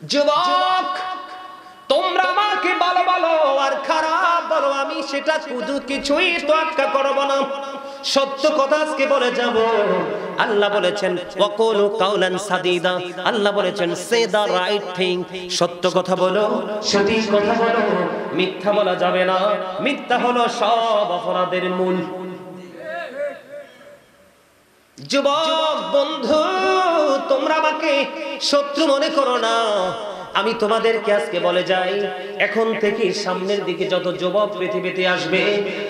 যুবক তোমরা আমাকে ভালো বলো আর খারাপ বলো, আমি সেটা শুধু কিছুই তোয়াক্কা করব না, সত্য কথা আজকে বলে যাব। আল্লাহ বলেছেন ওয়াকুলু কাওলান সাদীদা, আল্লাহ বলেছেন সে দা রাইট থিং, সত্য কথা বলো, সঠিক কথা বলো, মিথ্যা বলা যাবে না। মিথ্যা হলো সব অপরাধের মূল। যুবক বন্ধু, তোমরা আমাকে শত্রু মনে করো না, আমি তোমাদেরকে আজকে বলে যাই, এখন থেকে সামনের দিকে যত যুবক পৃথিবীতে আসবে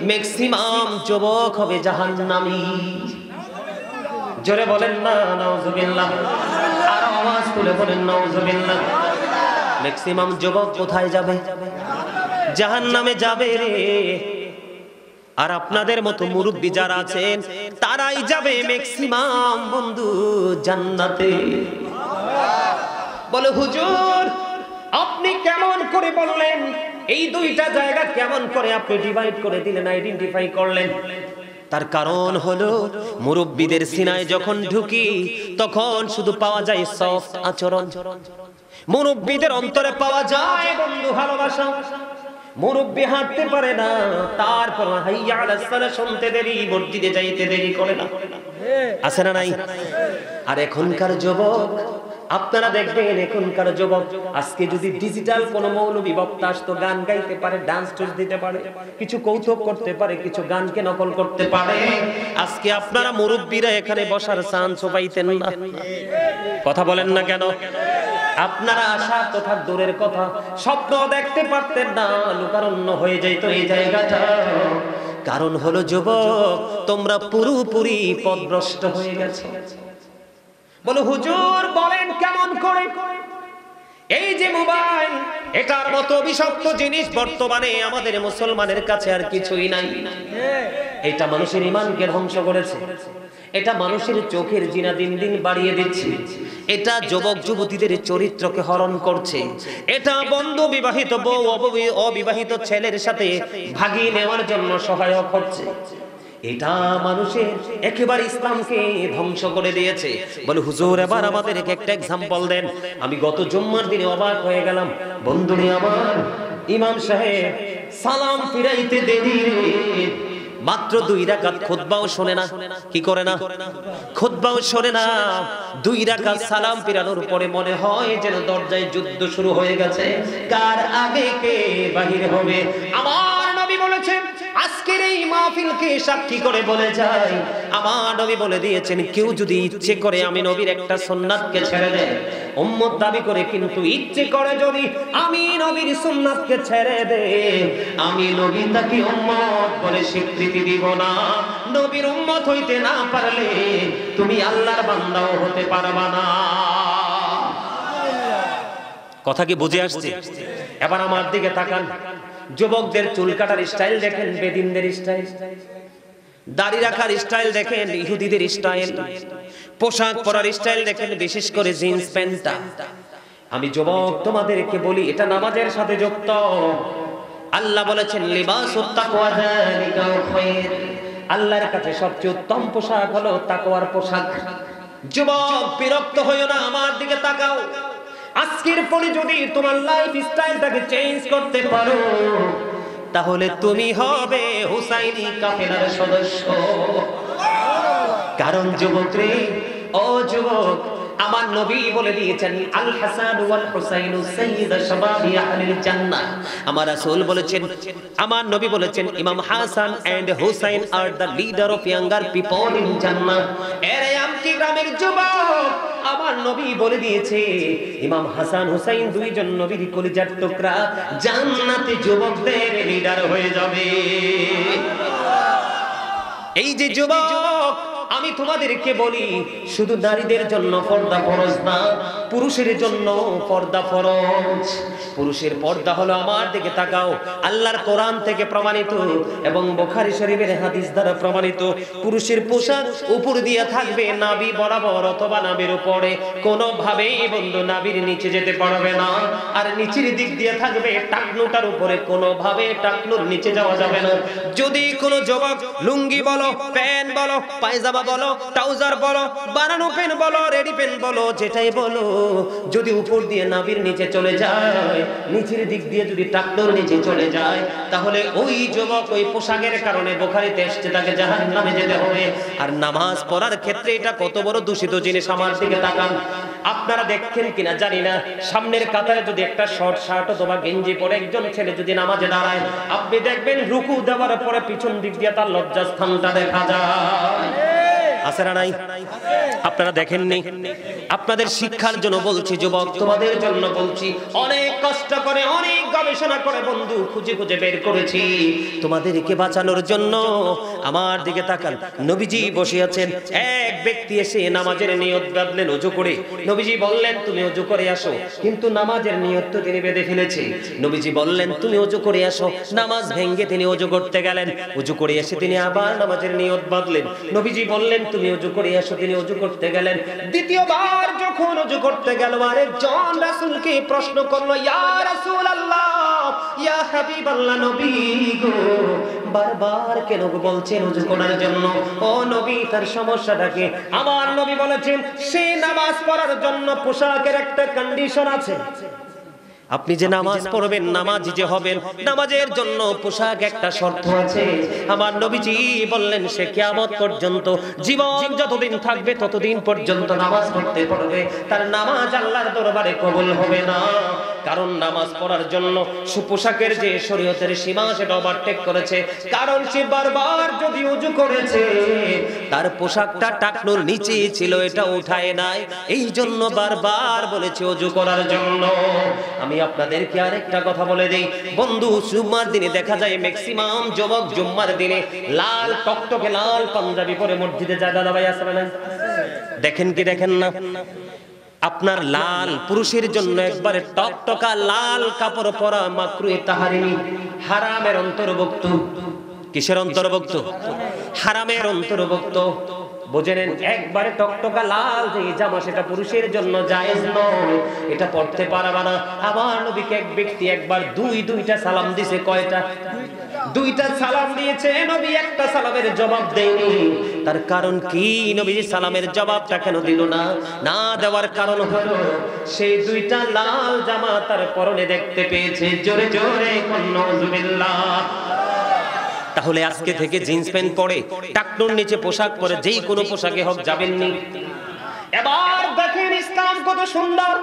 ম্যাক্সিমাম যুবক হবে জাহান্নামী। জোরে বলেন না নাউজুবিল্লাহ, আর আওয়াজ তুলে বলেন নাউজুবিল্লাহ। ম্যাক্সিমাম যুবক কোথায় যাবে? জাহান্নামে যাবে রে। আর আপনাদের মতো মুরব্বি যারা আছেন তারাই যাবে ম্যাক্সিমাম বন্ধু জান্নাতে। বলে হুজুর আপনি কেমন করে বললেন, এই দুইটা জায়গা কেমন করে আপনি ডিভাইড করে দিলেন, আইডেন্টিফাই করলেন? তার কারণ হলো মুরব্বিদের সিনায় যখন ঢুকি তখন শুধু পাওয়া যায় সফট আচরণ, মুরব্বিদের অন্তরে পাওয়া যায় বন্ধু ভালোবাসা। মুরব্বি হাঁটতে পারে না, তারপর হাইয়া আলাস সালাহ শুনতে দেরি, মসজিদে যাইতে দেরি করে না, আছে না নাই? আর এখনকার যুবক আপনারা দেখবেন, এখনকার যুবক আজকে যদি ডিজিটাল কোন মৌলবী বক্তা আসতো, গান গাইতে পারে, ডান্স টুস দিতে পারে, কিছু কৌতুক করতে পারে, কিছু গানকে নকল করতে পারে, আজকে আপনারা মুরব্বীরা এখানে বসার চান্স পাইতেন না। কথা বলেন না কেন? আপনারা আশা তথা দূরের কথা স্বপ্ন দেখতে পারতেন না, লোকারণ্য হয়ে যাইত এই জায়গাটা। কারণ হলো যুবক তোমরা পুরোপুরি পথভ্রষ্ট হয়ে গেছো। বলো হুজুর বলেন কেমন করে? এই যে মোবাইল, এটার মতো বিষাক্ত জিনিস বর্তমানে আমাদের মুসলমানের কাছে আর কিছুই নাই। এটা মানুষের ঈমানকে ধ্বংস করেছে, এটা মানুষের চোখের জিনা দিন দিন বাড়িয়ে দিচ্ছে, এটা যুবক যুবতীদের চরিত্রকে হরণ করছে, এটা বন্ধু বিবাহিত বউ অবিবাহিত ছেলের সাথে ভাগিয়ে নেওয়ার জন্য সহায়ক হচ্ছে, এটা মানুষের একেবারে ইসলামকে ধ্বংস করে দিয়েছে। বলে হুজুর এবার আমাদেরকে একটা এক্সাম্পল দেন। আমি গত জুম্মার দিনে অবাক হয়ে গেলাম, বন্ধুরে আমার, ইমাম সাহেব সালাম ফিরাইতে দেরি, মাত্র 2 রাকাত খুতবাও শোনে না, কি করে না? খুতবাও শোনে না, 2 রাকাত সালাম ফিরানোর পরে মনে হয় যেন দরজায় যুদ্ধ শুরু হয়ে গেছে, কার আগে কে বাহির হবে। আমার নবী বলেছেন, আজকের এই মাহফিলকে সাক্ষী করে বলে যায়, আমার নবী বলে দিয়েছেন, কেউ যদি ইচ্ছে করে আমি নবীর একটা সুন্নাতকে ছেড়ে দেয়, উম্মত দাবি করে, কিন্তু ইচ্ছে করে যদি আমি নবীর সুন্নাতকে ছেড়ে দেয়, আমি নবী তাকে উম্মত বলে স্বীকৃতি দিব না। নবীর উম্মত হইতে না পারলে তুমি আল্লাহর বান্দাও হতে পারবা না। কথা কি বুঝে আসছে? এবার আমার দিকে তাকান, যুবকদের চুল কাটার স্টাইল দেখেন, বেদিনদের স্টাইল, দাড়ি রাখার স্টাইল দেখেন, ইহুদিদের স্টাইল, পোশাক পরার স্টাইল দেখেন, বিশেষ করে জিন্স প্যান্টটা। আমি যুবক তোমাদেরকে বলি, এটা নামাজের সাথে যুক্ত। আল্লাহ বলেছেন লিবাসুত তাকওয়া যালিকা খায়র, আল্লাহর কাছে সবচেয়ে উত্তম পোশাক হলো তাকওয়ার পোশাক। যুবক বিরক্ত হইও না, আমার দিকে তাকাও। আজকের পরে যদি তোমার লাইফ স্টাইলটাকে চেঞ্জ করতে পারো, তাহলে তুমি হবে হুসাইনি কাফেলার সদস্য। কারণ যুবক রে, ও যুবক, আমার নবী বলে দিয়েছেন আল হাসান ওয়াল হুসাইন সাইয়্যিদু শাবাবি আহলিল জান্নাহ। আমার রাসূল বলেছেন, আমার নবী বলেছেন, Imam Hasan and Husain are the leader of younger people in Jannah. এরে আমকি গ্রামের যুবক, আমার নবী বলে দিয়েছে, ইমাম হাসান হুসাইন দুইজন নবীর কলিজার টুকরা, জান্নাতে যুবকদের লিডার হয়ে যাবে। এই যে যুবক, আমি তোমাদেরকে বলি, শুধু নারীদের জন্য পর্দা ফরজ না, পুরুষের জন্য পর্দা ফরজ। পুরুষের পর্দা হলো, আমার দিকে তাকাও, আল্লাহর কোরআন থেকে প্রমাণিত এবং বুখারী শরীফের হাদিস দ্বারা প্রমাণিত। পুরুষের পোশাক উপর দিয়ে থাকবে নাভি বরাবর অথবা নাভির উপরে, কোনোভাবেই বন্ধু নাভির নিচে যেতে পারবে না। আর নিচের দিক দিয়ে থাকবে টাকনুটার উপরে, কোনোভাবে টাকনুর নিচে যাওয়া যাবে না। যদি কোনো যুবক লুঙ্গি বলো, প্যান্ট বলো, পায়জামা বলো, ট্রাউজার বলো, বানানো পেন বলো, রেডি পেন বলো, যেটাই বলো, যদি উপর দিয়ে নাভির নিচে চলে যায়, নিচের দিক দিয়ে যদি টাকনোর নিচে চলে যায়, তাহলে ওই যুবক ওই পোশাকের কারণে বুখারীতে এসেছে তাকে জাহান্নামে যেতে হবে। আর নামাজ পড়ার ক্ষেত্রে এটা কত বড় দূষিত জিনিস। আমার দিকে তাকান, আপনারা দেখছেন কিনা জানি না, সামনের কাতারে যদি একটা শর্ট শার্ট অথবা গেঞ্জি পরে একজন ছেলে যদি নামাজে দাঁড়ায়, আপনি দেখবেন রুকু দেওয়ার পরে পিছন দিক দিয়ে তার লজ্জাস্থানটা দেখা যায়। আছে না নাই? আপনারা দেখেননি? আপনাদের শিক্ষার জন্য বলছি যুবক, তোমাদের জন্য বলছি, অনেক কষ্ট করে অনেক গবেষণা করে বন্ধু খুঁজে খুঁজে বের করেছি তোমাদেরকে বাঁচানোর জন্য। আমার দিকে তাকান, নবীজি বসে আছেন, এক ব্যক্তি এসে নামাজের নিয়ত বাঁধলেন ওযু করে। নবীজি বললেন তুমি ওযু করে আসো, কিন্তু নামাজের নিয়ত তো তিনি বেঁধে ফেলেছে। নবীজি বললেন তুমি ওযু করে আসো, নামাজ ভেঙে তিনি ওযু করতে গেলেন। ওযু করে এসে তিনি আবার নামাজের নিয়ত বাঁধলেন। নবীজি বললেন তুমি ওযু করে আসো, তিনি ওযু করতে গেলেন। দ্বিতীয়বার যখন ওযু করতে গেল, আরেকজন রাসূলকে প্রশ্ন করলো, ইয়া রাসূলুল্লাহ, ইয়া হাবিবাল্লাহ, নবী গো, বারবার কেন বলছেন ওযু করার জন্য? ও নবী, তার সমস্যাটাকে আমার নবী বলেছেন, সে নামাজ পড়ার জন্য পোশাকের একটা কন্ডিশন আছে। আপনি যে নামাজ পড়বেন, নামাজি যে হবেন, নামাজের জন্য পোশাক একটা শর্ত আছে। আমার নবীজি বললেন সে কিয়ামত পর্যন্ত, জীবন যতদিন থাকবে ততদিন পর্যন্ত নামাজ পড়তে পারবে, তার নামাজ আল্লাহর দরবারে কবুল হবে না। কারণ নামাজ পড়ার জন্য পোশাকের যে শরীয়তের সীমা সেটা ওভারটেক করেছে। কারণ সে বারবার যদি ওযু করেছে, তার পোশাকটা টাকনুর নিচে ছিল, এটা উঠায় নাই, এই জন্য বারবার বলেছে ওযু করার জন্য। আমি আপনাদেরকে আরেকটা কথা বলে দেই বন্ধু, জুম্মার দিনে দেখা যায় ম্যাক্সিমাম যুবক জুম্মার দিনে লাল টকটকে লাল পাঞ্জাবি পরে মসজিদে যায়। দাদা ভাই আসবে না? দেখেন কি দেখেন না? আপনার লাল পুরুষের জন্য একবারে টকটকা লাল কাপড় পরা মাকরুহে তাহরিমি, হারামের অন্তর্ভুক্ত। কিসের অন্তর্ভুক্ত? হারামের অন্তর্ভুক্ত। বুঝে নেন, একবারে টকটকা লাল যে জামা সেটা পুরুষের জন্য জায়েজ নয়, এটা পড়তে পারবে না। আমার নবীকে এক ব্যক্তি একবার দুইটা সালাম দিয়েছে। কয়টা? দুইটা সালাম দিয়েছে। নবী একটা সালামের জবাব দেয়নি। তার কারণ কি? নবী সালামের জবাবটা কেন দিল না? না দেওয়ার কারণ হলো সেই দুইটা লাল জামা তার পরনে দেখতে পেয়েছে। জোরে জোরে নাউজুবিল্লাহ। তাহলে আজকে থেকে জিন্স প্যান্ট পরে টাকনুর নিচে পোশাক পরে যেই কোনো পোশাকে হোক যাবেন নি। এবার দেখেন ইসলাম কত সুন্দর।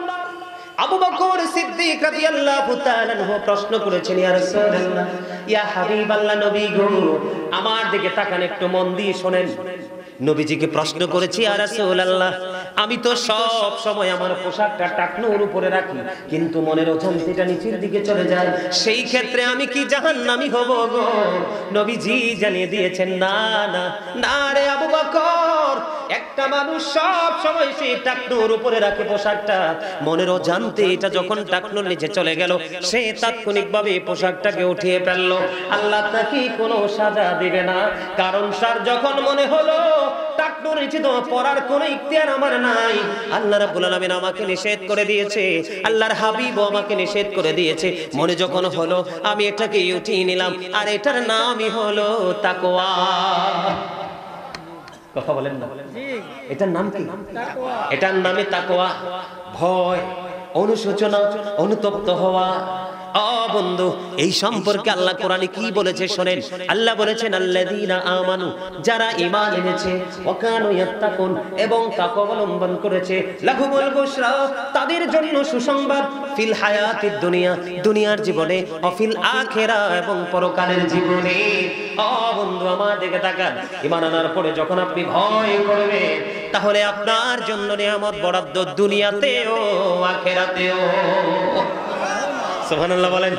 আবু বকর সিদ্দিক রাদিয়াল্লাহু তাআলা আনহু প্রশ্ন করেছেন, ইয়া রাসূলুল্লাহ, ইয়া হাবিবাল্লাহ, নবী গো, আমার দিকে তাকান, একটু মন দিয়ে শুনেন। নবীজিকে প্রশ্ন করেছি, ইয়া রাসূলুল্লাহ, আমি তো সব সময় আমার পোশাকটা টাকনুর উপরে রাখি, কিন্তু মনের অজান্তেটা নিচের দিকে চলে যায়, সেই ক্ষেত্রে আমি কি জাহান্নামী হব গো? নবীজি জানিয়ে দিয়েছেন, না না না রে আবু বকর, একটা মানুষ সব সময় সে টাকনুর উপরে রাখে পোশাকটা, মনের অজান্তে এটা যখন টাকনুর নিচে চলে গেল, সে তাৎক্ষণিকভাবে পোশাকটাকে উঠিয়ে ফেললো, আল্লাহ তাকে কোনো সাজা দিবে না। কারণ তার যখন মনে হলো টাকনুর নিচে তো পড়ার কোনো ইখতিয়ার আমার নাই, আল্লাহ রাব্বুল আলামিন আমাকে নিষেধ করে দিয়েছে, আল্লাহর হাবিব আমাকে নিষেধ করে দিয়েছে, মনে যখন হলো আমি এটাকে উঠিয়ে নিলাম, আর এটার নামই হলো তাকওয়া। কথা বলেন না, এটার নাম কি? এটার নামে তাকওয়া। ভয়, অনুশোচনা, অনুতপ্ত হওয়া। বন্ধু, এই সম্পর্কে আল্লাহ কোরআনে কি বলেছে শোনেন। আল্লাহ বলেছেন, আল্লাযীনা আমানু, যারা ঈমান এনেছে, ওয়া কানু ইয়াত্তাকুন, এবং তাকওয়া অবলম্বন করেছে, লাহুমুল বুশরা, তাদের জন্য সুসংবাদ, ফিল হায়াতিদ দুনিয়া, দুনিয়ার জীবনে, ও ফিল আখিরা, এবং পরকালের জীবনে। বন্ধু আমার দিকে তাকান, ঈমান আনার পরে যখন আপনি ভয় করবেন, তাহলে আপনার জন্য নিয়ামত বরাদ্দ দুনিয়াতেও আখিরাতেও। সুবহানাল্লাহ বলেন।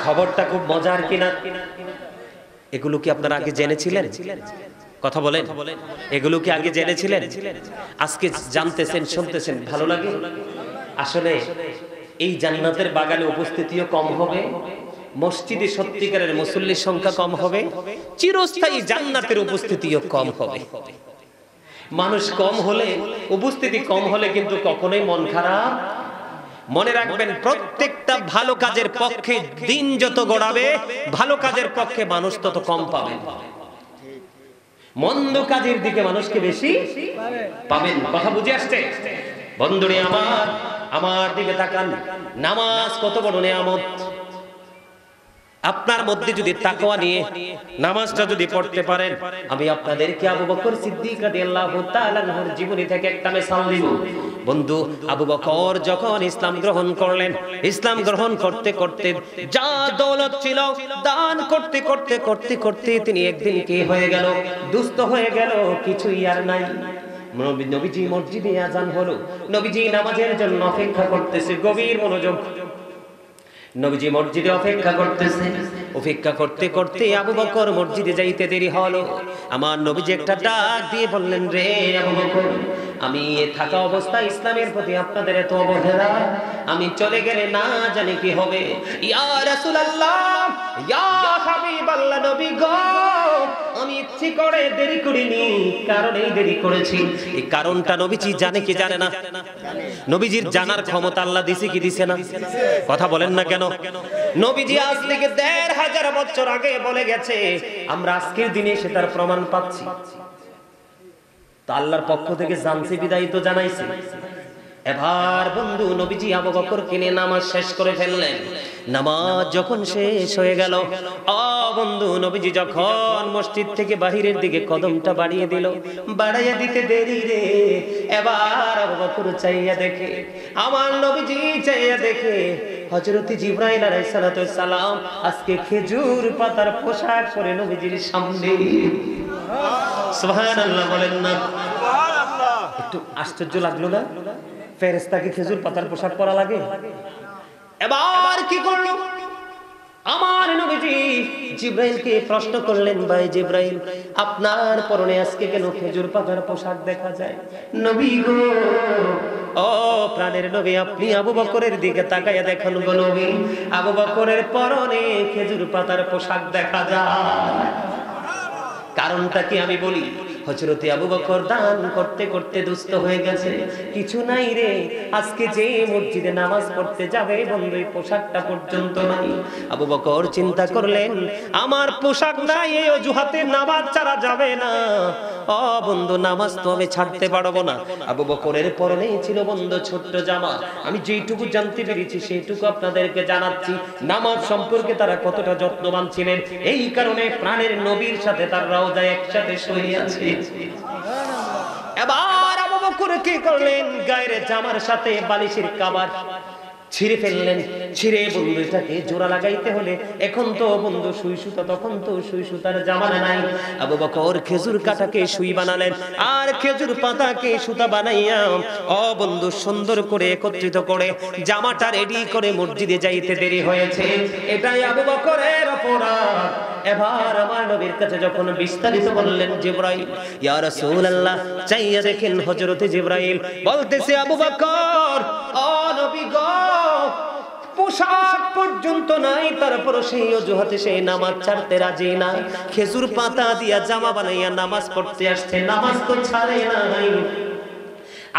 খবরটা খুব মজার কিনা? এগুলো কি আপনারা আগে জেনেছিলেন? কথা বলেন, এগুলো কি আগে জেনেছিলেন? আজকে জানতেছেন, শুনতেছেন, ভালো লাগে। আসলে এই জান্নাতের বাগানে উপস্থিতিও কম হবে, মসজিদে সত্যিকারের মুসল্লির সংখ্যা কম হবে, চিরস্থায়ী জান্নাতের উপস্থিতিও কম হবে। মানুষ কম হলে, উপস্থিতি কম হলে কিন্তু কখনোই মন খারাপ। মনে রাখবেন, প্রত্যেকটা ভালো কাজের পক্ষে দিন যত গড়াবে, ভালো কাজের পক্ষে মানুষ তত কম পাবে, মন্দ কাজের দিকে মানুষকে বেশি পাবেন। কথা বুঝে আসছে? বন্ধুরে আমার দিকে তাকান, নামাজ কত বড় নিয়ামত। আপনার মধ্যে যদি তাকওয়া নিয়ে নামাজটা যদি পড়তে পারেন, আমি আপনাদেরকে আবু বকর সিদ্দিক রাদিয়াল্লাহু তাআলা আনহুর জীবনী থেকে একটা মিসাল দিব। বন্ধু, আবু বকর যখন ইসলাম গ্রহণ করলেন, ইসলাম গ্রহণ করতে করতে যা দৌলত ছিল দান করতে করতে করতে করতে তিনি একদিন কি হয়ে গেল, দুস্থ হয়ে গেল, কিছুই আর নাই। নবীজি মসজিদে আযান হলো, নবীজি নামাজের জন্য অপেক্ষা করতেছে, গভীর মনোযোগ। নবীজি মসজিদে অপেক্ষা করতেছে, অপেক্ষা করতে করতে আবু বকর মসজিদে যাইতে দেরি হলো। আমার নবীজি একটা ডাক দিয়ে বললেন, রে আবু বকর, আমি থাকা অবস্থায় ইসলামের প্রতি আপনাদের এত অবহেলা, আমি চলে গেলে না জানি কি হবে। ইয়া রাসূলুল্লাহ, ইয়া হাবিবাল্লাহ, নবী গো, আমি ইচ্ছে করে দেরি করিনি, কারণ এই দেরি করেছি, এই কারণটা নবীজি জানে কি জানে না? নবীজির জানার ক্ষমতা আল্লাহ দিছে কি দিছে না? কথা বলেন না কেন? নবীজি আজ থেকে ১৫০০ বছর আগে বলে গেছে, আমরা আজকের দিনে সেটার প্রমাণ পাচ্ছি। তো আল্লাহর পক্ষ থেকে জানছি বিদায় তো জানাইছে। এবার বন্ধু নবীজি আবু বকরকে নিয়ে নামাজ শেষ করে ফেললেন। নামাজ যখন শেষ হয়ে গেল, বন্ধু নবীজি যখন মসজিদ থেকে বাহিরের দিকে কদমটা বাড়িয়ে দিল, বাড়াইয়া দিতে দেরি রে, এবার আবু বকর চাইয়া দেখে, আমার নবীজি চাইয়া দেখে হযরত জিবরাইল আলাইহিস সালাম আজকে খেজুর পাতার পোশাক পরে নবীজির সামনে। সুবহানাল্লাহ বলেন না? সুবহানাল্লাহ। একটু আশ্চর্য লাগলো না? ফেরেশতাকে খেজুর পাতার পোশাক পরা লাগে? এবার কি করলো আমার নবীজি? জিবরাইলকে প্রশ্ন করলেন, ভাই জিবরাইল, আপনার পরনে আজকে কেন খেজুর পাতার পোশাক দেখা যায়? নবী গো, ও প্রাণের নবী, আপনি আবু বকরের দিকে তাকাইয়া দেখুন গো নবী, আবু বকরের পরনে খেজুর পাতার পোশাক দেখা যায়। কারণটা কি আমি বলি? হযরতে আবু বকর দান করতে করতে দুস্থ হয়ে গেছে, কিছু নাই রে। আজকে যে মসজিদে নামাজ পড়তে যাবে বন্ধু, এই পোশাকটা পর্যন্ত নাই। আবু বকর চিন্তা করলেন, আমার পোশাক নাই, এই অজুহাতে নামাজ ছাড়া যাবে না। ও বন্ধু, নামাজ তো আমি ছাড়তে পারবো না। আবু বকরের পরনেই ছিল বন্ধু ছোট্ট জামা। আমি যেইটুকু জানতে পেরেছি সেইটুকু আপনাদেরকে জানাচ্ছি, নামাজ সম্পর্কে তারা কতটা যত্নবান ছিলেন। এই কারণে প্রাণের নবীর সাথে তার রওজায় একসাথে শুয়ে আছে। এবার আবু বকর কি করলেন? গায়ের জামার সাথে বালিশের কভার ছিঁড়ে ফেললেন। ছিঁড়ে বন্ধু এটাকে জোড়া লাগাইতে হলে, এখন তো বন্ধু সুই সুতা, তখন তো সুই সুতার জামানা নাই। আবু বকর খেজুর কাটাকে সুই বানালেন, আর খেজুর পাতাকে সুতা বানাইয়া বন্ধু সুন্দর করে একত্রিত করে জামাটা রেডি করে মসজিদে যাইতে দেরি হয়েছে। এটাই আবু বকরের অপরাধ। এবার আমার নবীর কাছে যখন বিস্তারিত বললেন জিবরাইল, ইয়া রাসূলুল্লাহ, চাইয়া দেখেন হযরতে জিবরাইল বলতেছে, আবু বকর, ও নবী গো, পোশাক পর্যন্ত নাই, তারপর সেই অজুহাতে সেই নামাজ ছাড়তে রাজি না। খেজুর পাতা দিয়া জামা বানাইয়া নামাজ পড়তে আসছে, নামাজ তো ছাড়ে নাই।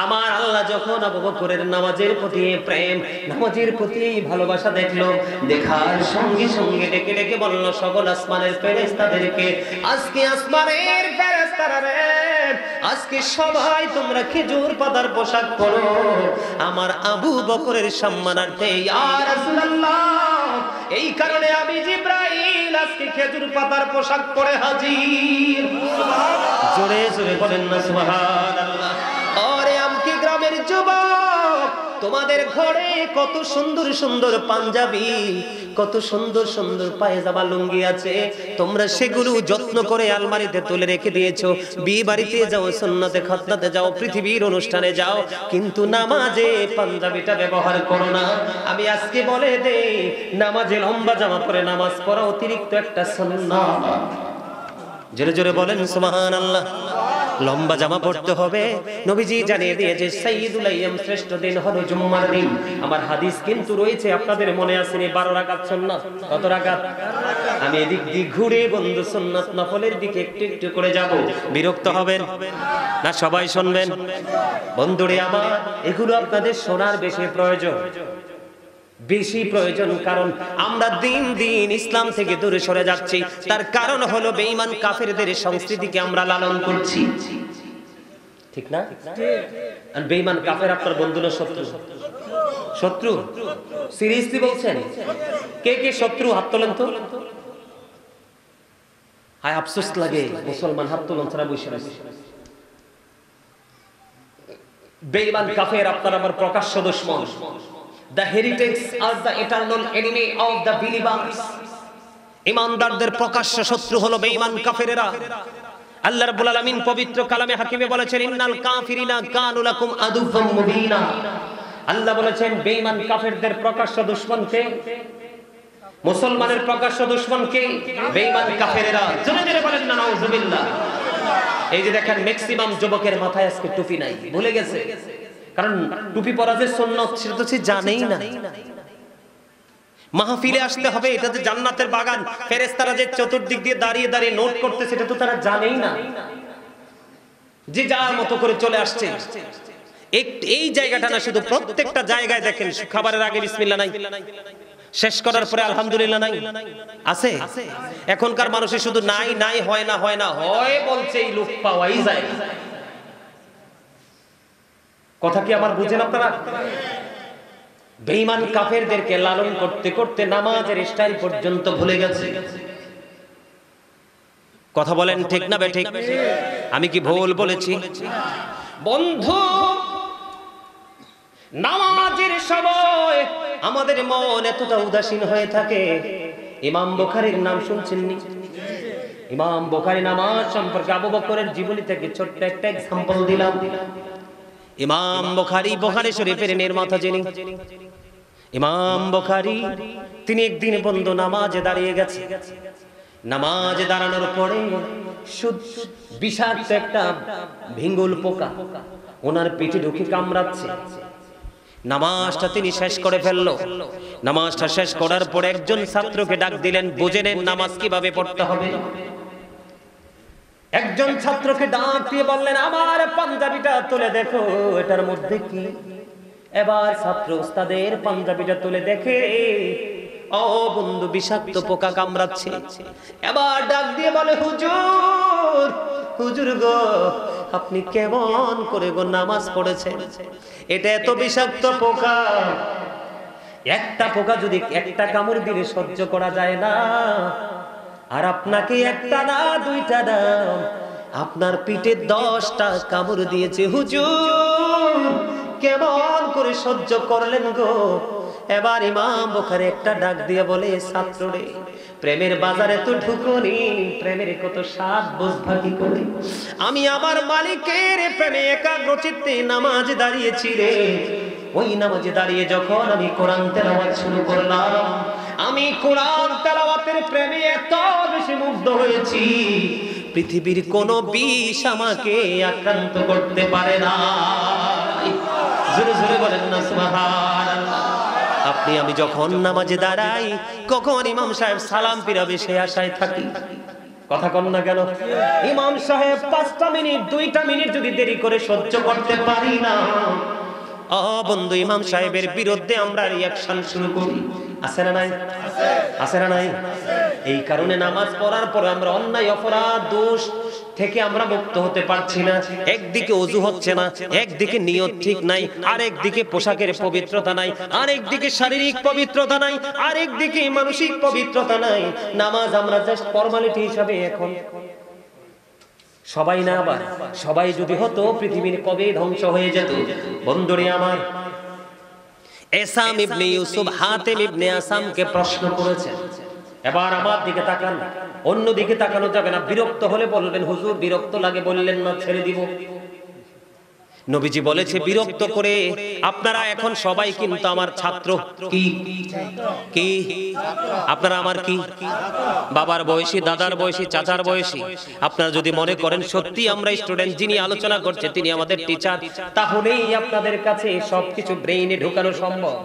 আমার আল্লাহ যখন আবু বকরের নামাজের প্রতি প্রেম, নামাজের প্রতি ভালোবাসা দেখলো, দেখার সঙ্গে সঙ্গে ডেকে ডেকে বলল সকল আসমানের ফেরেশতাদেরকে, আজকে আসমানের ফেরেশতারা রে, আজকে সবাই তোমরা খেজুর পাতার পোশাক পরো আমার আবু বকরের সম্মানার্থে। ইয়া রাসূলুল্লাহ, এই কারণে আমি জিবরাইল আজকে খেজুর পাতার পোশাক পরে হাজির। জোরে জোরে বলেন না সুবহানাল্লাহ। ওরে আমকি গ্রামের যুবক, তোমাদের ঘরে কত সুন্দর সুন্দর পাঞ্জাবি, কত সুন্দর সুন্দর পায়জামা লুঙ্গি আছে, তোমরা সেগুলো যত্ন করে আলমারিতে তুলে রেখে দিয়েছো। বিয়ে বাড়িতে যাও, সুন্নতে খাতনাতে যাও, পৃথিবীর অনুষ্ঠানে যাও, কিন্তু নামাজে পাঞ্জাবিটা ব্যবহার করো না। আমি আজকে বলে দেই, নামাজে লম্বা জামা পরে নামাজ পড়া অতিরিক্ত একটা সুন্নাত। জোরে জোরে বলেন সুবহানাল্লাহ। লম্বা জামা পড়তে হবে। নবীজি জানিয়ে দিয়েছে সাইয়্যিদুল আইয়াম, শ্রেষ্ঠ দিন হলো জুম্মার দিন। আমার হাদিস কিন্তু রয়েছে, আপনাদের মনে আছে নি? 12 রাকাত সুন্নাত। কত রাকাত? আমি এদিক দিয়ে ঘুরে বন্ধু সুন্নাত নফলের দিকে একটু একটু করে যাব। বিরক্ত হবেন না? সবাই শুনবেন বন্ধুরে আমার, এগুলো আপনাদের শোনার বেশি প্রয়োজন, বেশি প্রয়োজন। কারণ আমরা দিন দিন ইসলাম থেকে দূরে সরে যাচ্ছি। তার কারণ হলো বেঈমান কাফেরদের সংস্কৃতিকে আমরা লালন করছি। ঠিক না? আর বেঈমান কাফের আপনার বন্ধু না শত্রু? শত্রু। সিরিয়াসলি বলছেন? কে কে শত্রু হাত তোলেন তো। হায় আফসোস লাগে মুসলমান হাত তোলেন ছাড়া বসে আছে। বেঈমান কাফের আপনার আমার প্রকাশ্য দুশমন। The heretics are the eternal enemy of the believers. ঈমানদারদের প্রকাশ্য শত্রু হলো বেঈমান কাফেরেরা। আল্লাহ রাব্বুল আলামিন পবিত্র কালামে হাকিমে বলেছেন ইন্নাল কাফিরিনা কানু লাকুম আদুওয়াম মুবিনা। আল্লাহ বলেছেন বেঈমান কাফেরদের প্রকাশ্য দুশমন কে? মুসলমানের প্রকাশ্য দুশমন কে? বেঈমান কাফেরেরা। জোরে জোরে বলেন না নাউজুবিল্লাহ। এই যে দেখেন ম্যাক্সিমাম যুবকের মাথায় আজকে টুপি নাই, ভুলে গেছে। কারণ টুপি পরা যে সুন্নাত সেটা তো সে জানেই না। মাহফিলে আসতে হবে, এটা যে জান্নাতের বাগান, ফেরেশতারা যে চতুর্দিক দিয়ে দাঁড়িয়ে দাঁড়িয়ে নোট করতে সেটা তো তারা জানেই না। যে যার মতো করে চলে আসছে। এই জায়গাটা না, শুধু প্রত্যেকটা জায়গায় দেখেন খাবারের আগে বিসমিল্লাহ নাই, শেষ করার পরে আলহামদুলিল্লাহ নাই, আছে? এখনকার মানুষের শুধু নাই নাই, হয় না হয় না, হয় বলছে এই লোক পাওয়াই যায় না। কথা কি আমার বুঝেন আপনারা? বেঈমান কাফেরদেরকে লালন করতে করতে নামাজের স্টাইল পর্যন্ত ভুলে গেছে। কথা বলেন ঠিক না বেঠিক? আমি কি ভুল বলেছি? বন্ধু, নামাজের সময় আমাদের মন এতটা উদাসীন হয়ে থাকে। ইমাম বুখারীর নাম শুনছেন নি? ইমাম বুখারী নামাজ সম্পর্কে আবু বকরের জীবনী থেকে ছোট্ট একটা एग्जांपल দিলাম। ইমাম বুখারী বুখারী শরীফের নির্মাতা যিনি, ইমাম বুখারী তিনি একদিন বন্ধু নামাজে দাঁড়িয়ে গেছে। নামাজে দাঁড়ানোর পরে বিষাক্ত একটা ভিঙ্গুল পোকা ওনার পিঠে ঢুকে কামড়াচ্ছে। নামাজটা তিনি শেষ করে ফেললো। নামাজটা শেষ করার পরে একজন ছাত্রকে ডাক দিলেন, বুঝে নেন নামাজ কিভাবে পড়তে হবে। একজন ছাত্রকে ডাক দিয়ে বললেন, আমার পাঞ্জাবিটা তুলে দেখো, এটার মধ্যে কি? এবার ছাত্র উস্তাদের পাঞ্জাবিটা তুলে দেখে, ও বন্ধু, বিষাক্ত পোকা কামড়াচ্ছে। এবার ডাক দিয়ে বলে, হুজুর হুজুর গো, আপনি কেমন করে গো নামাজ পড়েছেন? এটা এত বিষাক্ত পোকা, একটা পোকা যদি একটা কামড় দিলে সহ্য করা যায় না, আর আপনাকে একটা না দুইটা না, আপনার পিঠে 10টা কামড় দিয়েছে। হুজুর কেমন করে সহ্য করলেন গো? এবার ইমাম বুখারী একটা ডাক দিয়ে বলে, ছাত্ররে, প্রেমের বাজারে তো ঢুকুনি, প্রেমের কত স্বাদ বুঝবা কি করে? আমি আমার মালিকের প্রেমে একাগ্রচিত্তে নামাজ দাঁড়িয়েছি রে। ওই নামাজে দাঁড়িয়ে যখন আমি কোরআন তেলাওয়াত শুরু করলাম, আমি কোরআন তেলাওয়াতের প্রেমে এত বেশি মুগ্ধ হয়েছি, পৃথিবীর কোনো বিষ আমাকে আক্রান্ত করতে পারে না। জোরে জোরে বলেন না সুবহানাল্লাহ। আপনি আমি যখন নামাজে দাঁড়াই, কখন ইমাম সাহেব সালাম ফিরাবে সে আশায় থাকি। কথা কন না কেন? ইমাম সাহেব 5টা মিনিট 2টা মিনিট যদি দেরি করে সহ্য করতে পারি না, ও বন্ধু, ইমাম সাহেবের বিরুদ্ধে আমরা রিঅ্যাকশন শুরু করি। আছে না নাই? আছে না নাই? এই কারণে নামাজ পড়ার পরে আমরা অন্যায় অপরাধ দোষ থেকে আমরা মুক্ত হতে পারছি না। একদিকে ওযু হচ্ছে না, একদিকে নিয়ত ঠিক নাই, আরেকদিকে পোশাকের পবিত্রতা নাই, আরেকদিকে শারীরিক পবিত্রতা নাই, আরেকদিকে মানসিক পবিত্রতা নাই। নামাজ আমরা জাস্ট ফর্মালিটি হিসাবে এখন সবাই না, আবার সবাই যদি হতো পৃথিবীর কবে ধ্বংস হয়ে যেত। বন্ধুরে আমার, এসাম ইবনে ইউসুফ হাতিম ইবনে আসামকে প্রশ্ন করেছেন। এবার আমার দিকে তাকান, অন্য দিকে তাকানো যাবে না। বিরক্ত হলে বলবেন, হুজুর বিরক্ত লাগে, বললেন না ছেড়ে দিব। নবীজি বলেছে বিরক্ত করে আপনারা এখন সবাই কিন্তু আমার ছাত্র। কি কি? আপনারা আমার কি? বাবার বয়সী, দাদার বয়সী, চাচার বয়সী। আপনারা যদি মনে করেন সত্যি আমরা স্টুডেন্ট, যিনি আলোচনা করছে তিনি আমাদের টিচার, তাহলেই আপনাদের কাছে সবকিছু ব্রেইনে ঢোকানো সম্ভব।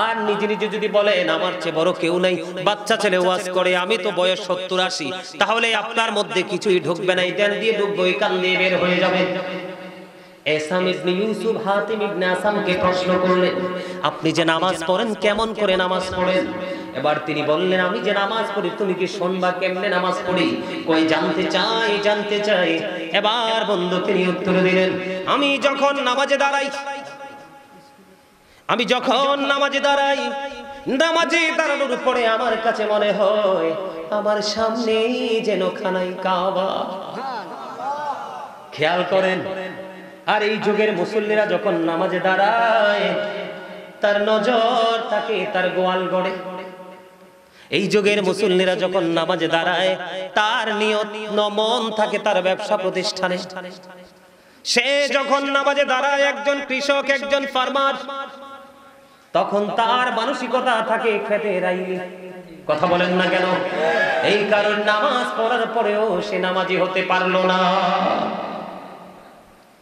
আর নিজে নিজে যদি বলেন আমার চেয়ে বড় কেউ নাই, বাচ্চা ছেলে ওয়াজ করে, আমি তো বয়স 70-80, তাহলে আপনার মধ্যে কিছুই ঢুকবে না। এটা দিয়ে ঢুকবে, ওই কান দিয়ে বের হয়ে যাবে। এসাম ইবনে ইউসুফ হাতিম ইবনে আসামকে প্রশ্ন করলেন, আপনি যে নামাজ পড়েন কেমন করে নামাজ পড়েন? এবার তিনি বললেন, আমি যে নামাজ পড়ি তুমি কি শুনবা কেমনে নামাজ পড়ি? কই জানতে চাই। এবার বন্ধু তিনি উত্তর দিলেন, আমি যখন নামাজে দাঁড়াই নামাজে দাঁড়ানোর পরে আমার কাছে মনে হয় আমার সামনেই যেন খানাই কাবা। খেয়াল করেন, আর এই যুগের মুসল্লিরা যখন নামাজে দাঁড়ায় তার নজর থাকে তার গোয়াল গড়ে। এই যুগের মুসল্লিরা যখন নামাজে দাঁড়ায় তার নিয়ত মন থাকে তার ব্যবসা প্রতিষ্ঠানে। সে যখন নামাজে দাঁড়ায় একজন কৃষক, একজন ফার্মার, তখন তার মানসিকতা থাকে খেতের আইলে। কথা বলেন না কেন? এই কারণ নামাজ পড়ার পরেও সে নামাজি হতে পারলো না।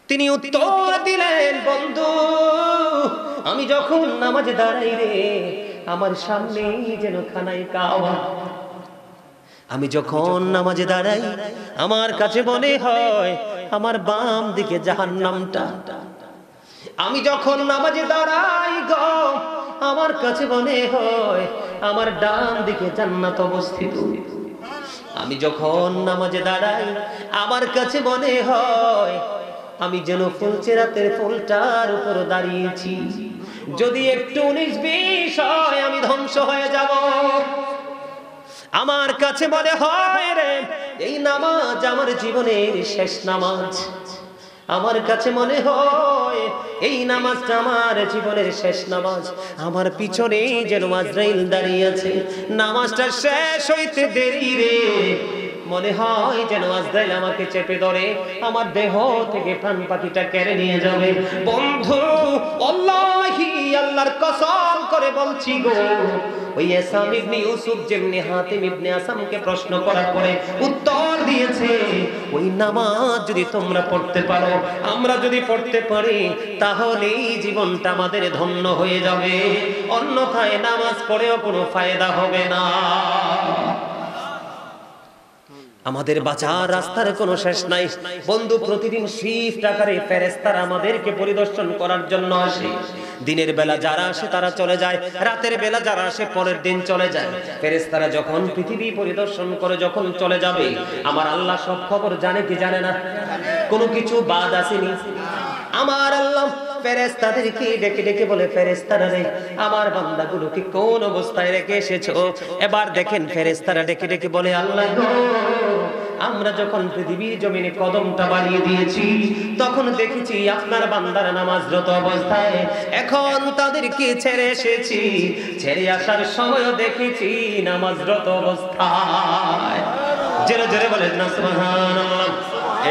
তিনি উত্তর দিলেন, বন্ধু আমি যখন নামাজে দাঁড়াই রে আমার সামনেই যেন খানাই কাবা। আমি যখন নামাজে দাঁড়াই আমার কাছে মনে হয় আমার বাম দিকে জাহান্নামটা। আমি যখন নামাজে দাঁড়াই গো আমার কাছে মনে হয় আমার ডান দিকে জান্নাত অবস্থিত। আমি যখন নামাজে দাঁড়াই আমার কাছে মনে হয় আমি যেন ফুলচেরাতের ফুলটার উপর দাঁড়িয়েছি। যদি একটু 19-20 হয় আমি ধ্বংস হয়ে যাব। আমার কাছে মনে হয় রে এই নামাজ আমার জীবনের শেষ নামাজ। আমার কাছে মনে হয় এই নামাজটা আমার জীবনের শেষ নামাজ। আমার পিছনে যেন আজরাইল দাঁড়িয়ে আছে, নামাজটা শেষ হইতে দেরি রে মনে হয় যেন আজরাইল আমাকে চেপে ধরে আমার দেহ থেকে প্রাণ পাখিটা কেড়ে নিয়ে যাবে। বন্ধু আল্লাহি আল্লাহর কসম করে বলছি গো, ওই আসাম ইবনে ইউসুফ যেমনি হাতিম ইবনে আসামকে প্রশ্ন করার পরে উত্তর দিয়েছে, ওই নামাজ যদি তোমরা পড়তে পারো, আমরা যদি পড়তে পারি, তাহলেই জীবনটা আমাদের ধন্য হয়ে যাবে, অন্যথায় নামাজ পড়েও কোনো ফায়দা হবে না। আমাদের বাঁচার রাস্তার কোনো শেষ নাই বন্ধু। প্রতিদিন শিফট আকারে ফেরেশতারা আমাদেরকে পরিদর্শন করার জন্য আসে। দিনের বেলা যারা আসে তারা চলে যায়, রাতের বেলা যারা আসে পরের দিন চলে যায়। ফেরেশতারা যখন পৃথিবী পরিদর্শন করে যখন চলে যাবে, আমার আল্লাহ সব খবর জানে কি জানে না? কোনো কিছু বাদ আসেনি। আমার আল্লাহ ফেরেশতাদেরকে ডেকে ডেকে বলে, ফেরেশতারা রে আমার বান্দাগুলোকে কোন অবস্থায় রেখে এসেছো? এবার দেখেন ফেরেশতারা ডেকে ডেকে বলে, আল্লাহ গো আমরা যখন পৃথিবীর জমিনে কদমটা বাড়িয়ে দিয়েছি তখন দেখেছি আপনার বান্দারা নামাজরত অবস্থায়। এখন তাদেরকে ছেড়ে এসেছি, ছেড়ে আসার সময়ও দেখেছি নামাজরত অবস্থায়। জোরে জোরে বলেন না সুবহানাল্লাহ।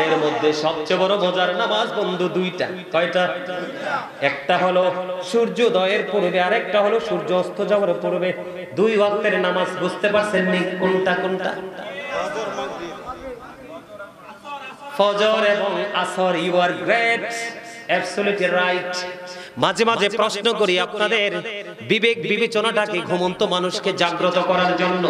এর মধ্যে সবচেয়ে বড় মজার নামাজ বন্ধু দুইটা। কয়টা? একটা হলো সূর্যোদয়ের পূর্বে, আর একটা হলো সূর্য অস্ত যাওয়ার পূর্বে। 2 ওয়াক্তের নামাজ। বুঝতে পারছেন নি কোনটা কোনটা? ফজর এবং আসর। You are great, absolutely right. মাঝে মাঝে প্রশ্ন করি আপনাদের বিবেক বিবেচনাটাকে ঘুমন্ত মানুষকে জাগ্রত করার জন্য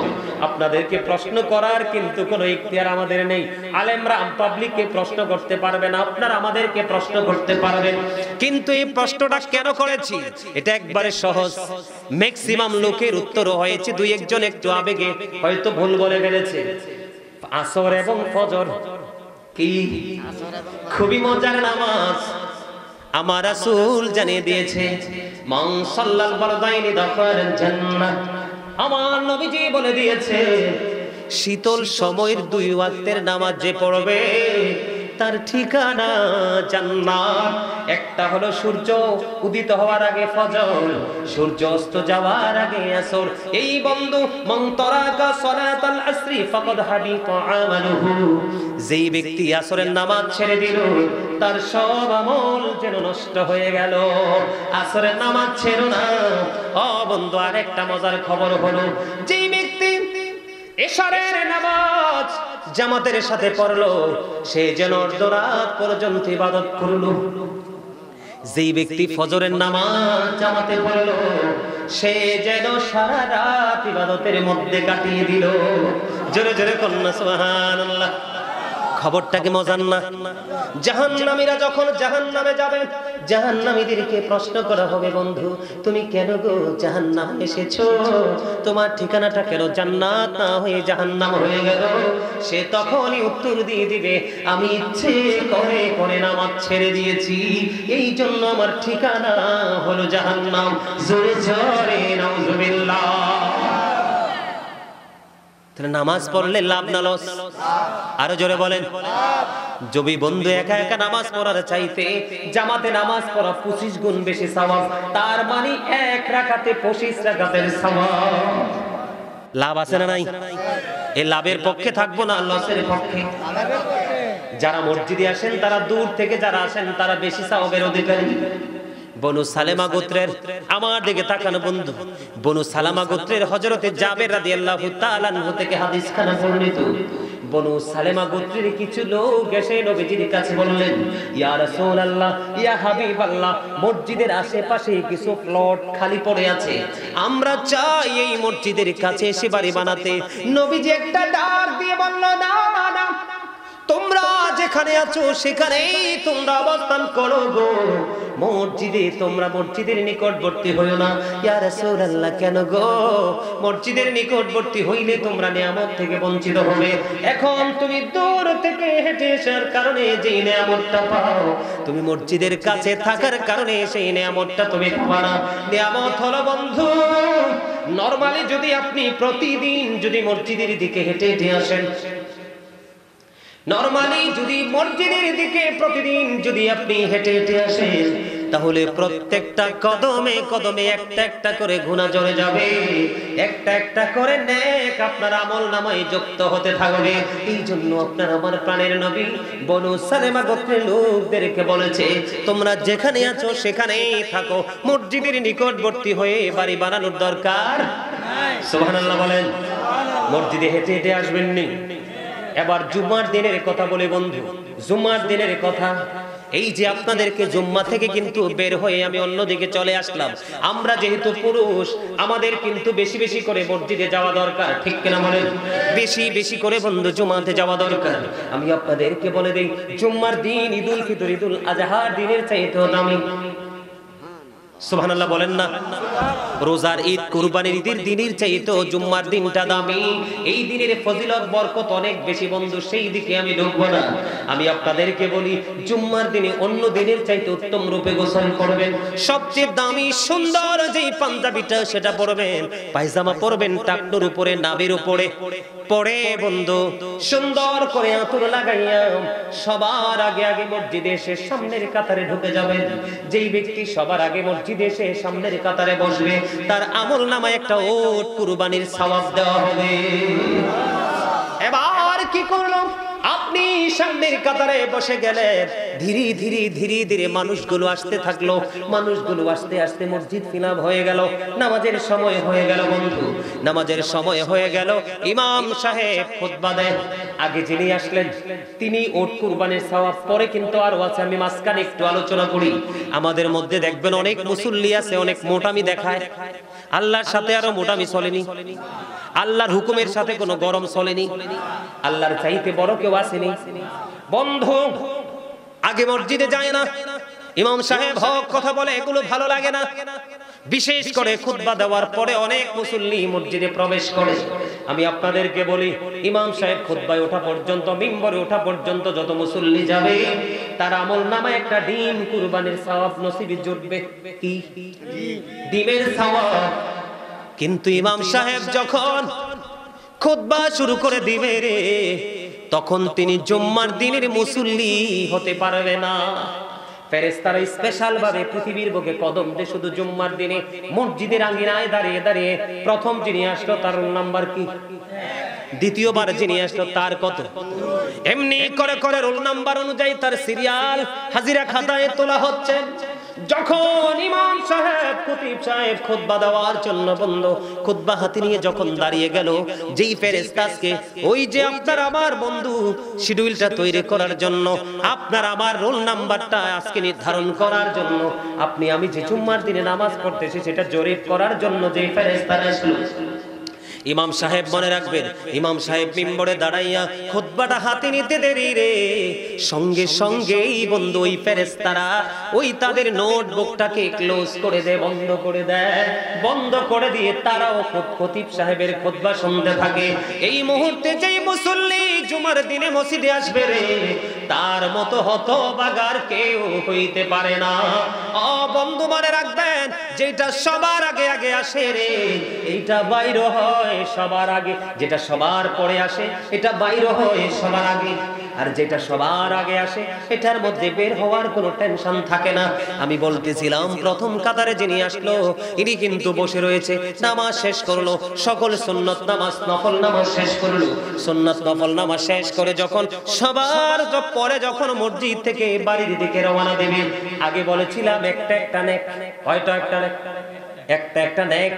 আপনাদেরকে প্রশ্ন করার কিন্তু কোনো ইখতিয়ার আমাদের নেই। আলেমরা পাবলিককে প্রশ্ন করতে পারবে না, আপনারা আমাদেরকে প্রশ্ন করতে পারবেন। কিন্তু এই প্রশ্নটা কেন করেছি এটা একবারে সহজ। ম্যাক্সিমাম লোকের উত্তরও হয়েছে, 2-1 জন একটু আবেগে হয়তো ভুল বলে ফেলেছে। আসর এবং ফজর কি খুবই মজার নামাজ। আমার রাসূল জানিয়ে দিয়েছে, মান সাল্লাল ফারদাইনি দাখালাল জান্নাহ। আমার নবীজি বলে দিয়েছে, শীতল সময়ের 2 ওয়াক্তের নামাজ যে পড়বে তার ঠিকানা জান্নাত। একটা হলো সূর্য উদিত হওয়ার আগে ফজর, সূর্য অস্ত যাওয়ার আগে আসর। এই বন্ধু মান তারাকা সালাতাল আসরি ফাকাদ হাবিতা আমালুহু। যেই ব্যক্তি আসরের নামাজ ছেড়ে দিল তার সব আমল যেন নষ্ট হয়ে গেল। আসরের নামাজ ছেড়ো না। ও বন্ধু আরেকটা মজার খবর হলো, যেই ব্যক্তি এশারের নামাজ জামাতের সাথে পড়লো সে যেন অর্ধরাত পর্যন্ত ইবাদত করলো। যেই ব্যক্তি ফজরের নামাজ জামাতে পড়লো সে যেন সারা রাত ইবাদতের মধ্যে কাটিয়ে দিল। জোরে জোরে কন্যা সুবহানাল্লাহ। খবরটা কি মজার না? জাহান্নামীরা যখন জাহান্নামে যাবে, জাহান্নামীদেরকে প্রশ্ন করা হবে, বন্ধু তুমি কেন গো জাহান্নামে এসেছো? তোমার ঠিকানাটা কেন জান্নাত না হয়ে জাহান্নাম হয়ে গেল? সে তখনই উত্তর দিয়ে দিবে, আমি ইচ্ছে করে করে নামাজ ছেড়ে দিয়েছি, এই জন্য আমার ঠিকানা হলো জাহান্নাম। জোরে জোরে নাউজুবিল্লাহ। তাহলে নামাজ পড়লে লাভ না লস? আরো জোরে বলেন। যদি বন্ধু একা একা নামাজ পড়ার চাইতে জামাতে নামাজ পড়া 25 গুণ বেশি সওয়াব, তার মানে এক রাকাতে 25 রাকাতের সওয়াব। লাভ আছে না নাই? এই লাভের পক্ষে থাকবো না লসের পক্ষে? যারা মসজিদে আসেন তারা দূর থেকে যারা আসেন তারা বেশি সওয়াবের অধিকারী। বনু সালেমা গোত্রের, আমার দিকে তাকানো বন্ধু, বনু সালামা গোত্রের হযরতে জাবের রাদিয়াল্লাহু তাআলা আনহু থেকে হাদিস খানা বর্ণিত। বনু সালেমা গোত্রের কিছু লোক এসে নবীজির কাছে বললেন, ইয়া রাসূলুল্লাহ, ইয়া হাবিবাল্লাহ, মসজিদের আশেপাশে কিছু প্লট খালি পড়ে আছে, আমরা চাই এই মসজিদের কাছে এসে বাড়ি বানাতে। নবীজি একটা ডাক দিয়ে বলল, না না না, তোমরা যেখানে আছো সেখানেই তোমরা অবস্থান করো গো, মসজিদে তোমরা মসজিদের নিকটবর্তী হইও না। ইয়া রাসূলুল্লাহ, কেন গো? মসজিদের নিকটবর্তী হইলে তোমরা নিয়ামত থেকে বঞ্চিত হবে। এখন তুমি দূর থেকে হেঁটে আসার কারণে যেই নিয়ামতটা পাও, তুমি মসজিদের কাছে থাকার কারণে সেই নিয়ামতটা তুমি পাও না। নিয়ামত হলো বন্ধু, নরমালি যদি আপনি প্রতিদিন যদি মসজিদের দিকে হেঁটে হেঁটে আসেন, নরমালি যদি মসজিদের দিকে প্রতিদিন যদি আপনি হেঁটে হেঁটে আসেন, তাহলে প্রত্যেকটা কদমে কদমে একটা একটা করে গুনাহ জড়ে যাবে, একটা একটা করে নেক আপনার আমলনামায় যুক্ত হতে থাকবে। এই জন্য আপনার আমার প্রাণের নবী বনু সালেমা গোত্রের লোকদেরকে বলেছে, তোমরা যেখানে আছো সেখানেই থাকো, মসজিদের নিকটবর্তী হয়ে বাড়ি বানানোর দরকার নাই। সুবহানাল্লাহ বলেন। মসজিদে হেঁটে হেঁটে আসবেন নি। এবার জুম্মার দিনের কথা বলে বন্ধু, জুম্মার দিনের কথা, এই যে আপনাদেরকে জুম্মা থেকে কিন্তু বের হয়ে আমি অন্যদিকে চলে আসলাম, আমরা যেহেতু পুরুষ আমাদের কিন্তু বেশি বেশি করে মসজিদে যাওয়া দরকার, ঠিক কিনা বলেন? বেশি বেশি করে বন্ধু জুমাতে যাওয়া দরকার। আমি আপনাদেরকে বলে দেই, জুম্মার দিন ঈদুল ফিতর ঈদুল আজহার দিনের চাইতেও দামি। সুবহানাল্লাহ বলেন না? রোজার ঈদ কুরবানির ঈদের দিনের চাইতেও জুম্মার দিনটা দামি। এই দিনের ফজিলত বরকত অনেক বেশি বন্ধু, সেই দিকে আমি ঢুকবো না। আমি আপনাদেরকে বলি, জুম্মার দিনে অন্য দিনের চাইতে উত্তম রূপে গোসল করবেন, সবচেয়ে দামি সুন্দর যেই পাঞ্জাবিটা সেটা পরবেন, পায়জামা পরবেন টাকনুর উপরে, নাভির উপরে পরে বন্ধু সুন্দর করে আতর লাগাইয়া সবার আগে আগে মসজিদে এসে সামনের কাতারে ঢুকে যাবেন। যেই ব্যক্তি সবার আগে মসজিদে এসে সামনের কাতারে বসবে, তার আমলনামায় একটা ওট কুরবানির সওয়াব দেওয়া হবে। এবার কি করলো? আপনি সামনের কাতারে বসে গেলেন, ধীরে ধীরে ধীরে ধীরে মানুষগুলো আসতে থাকলো, মানুষগুলো আসতে আসতে মসজিদ ফিলাপ হয়ে গেল, নামাজের সময় হয়ে গেল বন্ধু, নামাজের সময় হয়ে গেল। ইমাম সাহেব খুতবা দেন, আগে যিনি আসলেন তিনি ওট কুরবানির সওয়াব, পরে কিন্তু আরো আছে, আমি মাঝখানে একটু আলোচনা করি। আমাদের মধ্যে দেখবেন অনেক মুসল্লি আছে, অনেক মোটামি দেখায়, আল্লাহর সাথে আরো মোটামি চলেনি, আল্লাহর হুকুমের সাথে কোনো গরম চলেনি, আল্লাহর চাইতে বড় কেউ আসেনি বন্ধু। আগে মসজিদে যায় না, ইমাম সাহেব হক কথা বলে, এগুলো ভালো লাগে না। বিশেষ করে খুতবা দেওয়ার পরে অনেক মুসল্লি মসজিদে প্রবেশ করে। আমি আপনাদেরকে বলি, ইমাম সাহেব খুতবায় ওঠা পর্যন্ত, মিম্বরে ওঠা পর্যন্ত যত মুসল্লি যাবে, তার আমলনামায় একটা ডিম কুরবানির সওয়াব নসিবে জুটবে। কি? ডিমের সওয়াব। কিন্তু ইমাম সাহেব যখন খুতবা শুরু করে দিবে রে, তখন তিনি জুম্মার দিনের মুসল্লি হতে পারবে না। ফেরেশতারা স্পেশাল ভাবে পৃথিবীর বুকে কদম দিয়ে শুধু জুম্মার দিনে মসজিদের আঙ্গিনায় দাঁড়িয়ে দাঁড়িয়ে, প্রথম যিনি আসলো তার রোল নাম্বার কি, দ্বিতীয়বার যিনি আসলো তার কত, এমনি করে করে রোল নাম্বার অনুযায়ী তার সিরিয়াল হাজিরা খাতায় তোলা হচ্ছে। যখন ইমাম সাহেব খতিব সাহেব খুতবা দেওয়ার জন্য বন্ধ খুতবা হাতে নিয়ে যখন দাঁড়িয়ে গেল, যেই ফেরেশতাকে ওই যে আপনার আমার বন্ধু শিডিউলটা তৈরি করার জন্য, আপনার আমার রোল নাম্বারটা আজকে নির্ধারণ করার জন্য, আপনি আমি যে জুম্মার দিনে নামাজ পড়তেছি সেটা জরিপ করার জন্য যে ফেরেশতারা আসলো, ইমাম সাহেব মনে রাখবেন, ইমাম সাহেব মিম্বরে দাঁড়াইয়া খুতবাটা হাতে নিতে দেরি রে, সঙ্গে সঙ্গেই বন্ধু ওই ফেরেশতারা ওই তাদের নোটবুকটাকে ক্লোজ করে দেয়, বন্ধ করে দেয়। বন্ধ করে দিয়ে তারাও খতিব সাহেবের খুতবা শুনতে থাকে। এই মুহূর্তে যেই মুসল্লি জুমার দিনে মসজিদে আসবে রে, তার মতো হতভাগার কেউ হইতে পারে না। ও বন্ধু মনে রাখবেন, যেটা সবার আগে আগে আসে রে, এইটা বাইর হয় সবার আগে। যেটা সবার পরে আসে, এটা বাইর হয় সবার আগে। আর যেটা সবার আগে আসে, এটার মধ্যে বের হওয়ার কোনো টেনশন থাকে না। আমি বলতেছিলাম, প্রথম কাতারে যিনি আসলো, ইনি কিন্তু বসে রয়েছে, নামাজ শেষ করলো, সকল সুন্নত নামাজ নফল নামাজ শেষ করলো। সুন্নত নফল নামাজ শেষ করে যখন সবার পরে যখন মসজিদ থেকে বাড়ির দিকে রওনা দেবে, আগে বলেছিলাম একটা একটা নেক, হয়তো একটা নেক, একটা একটা নেক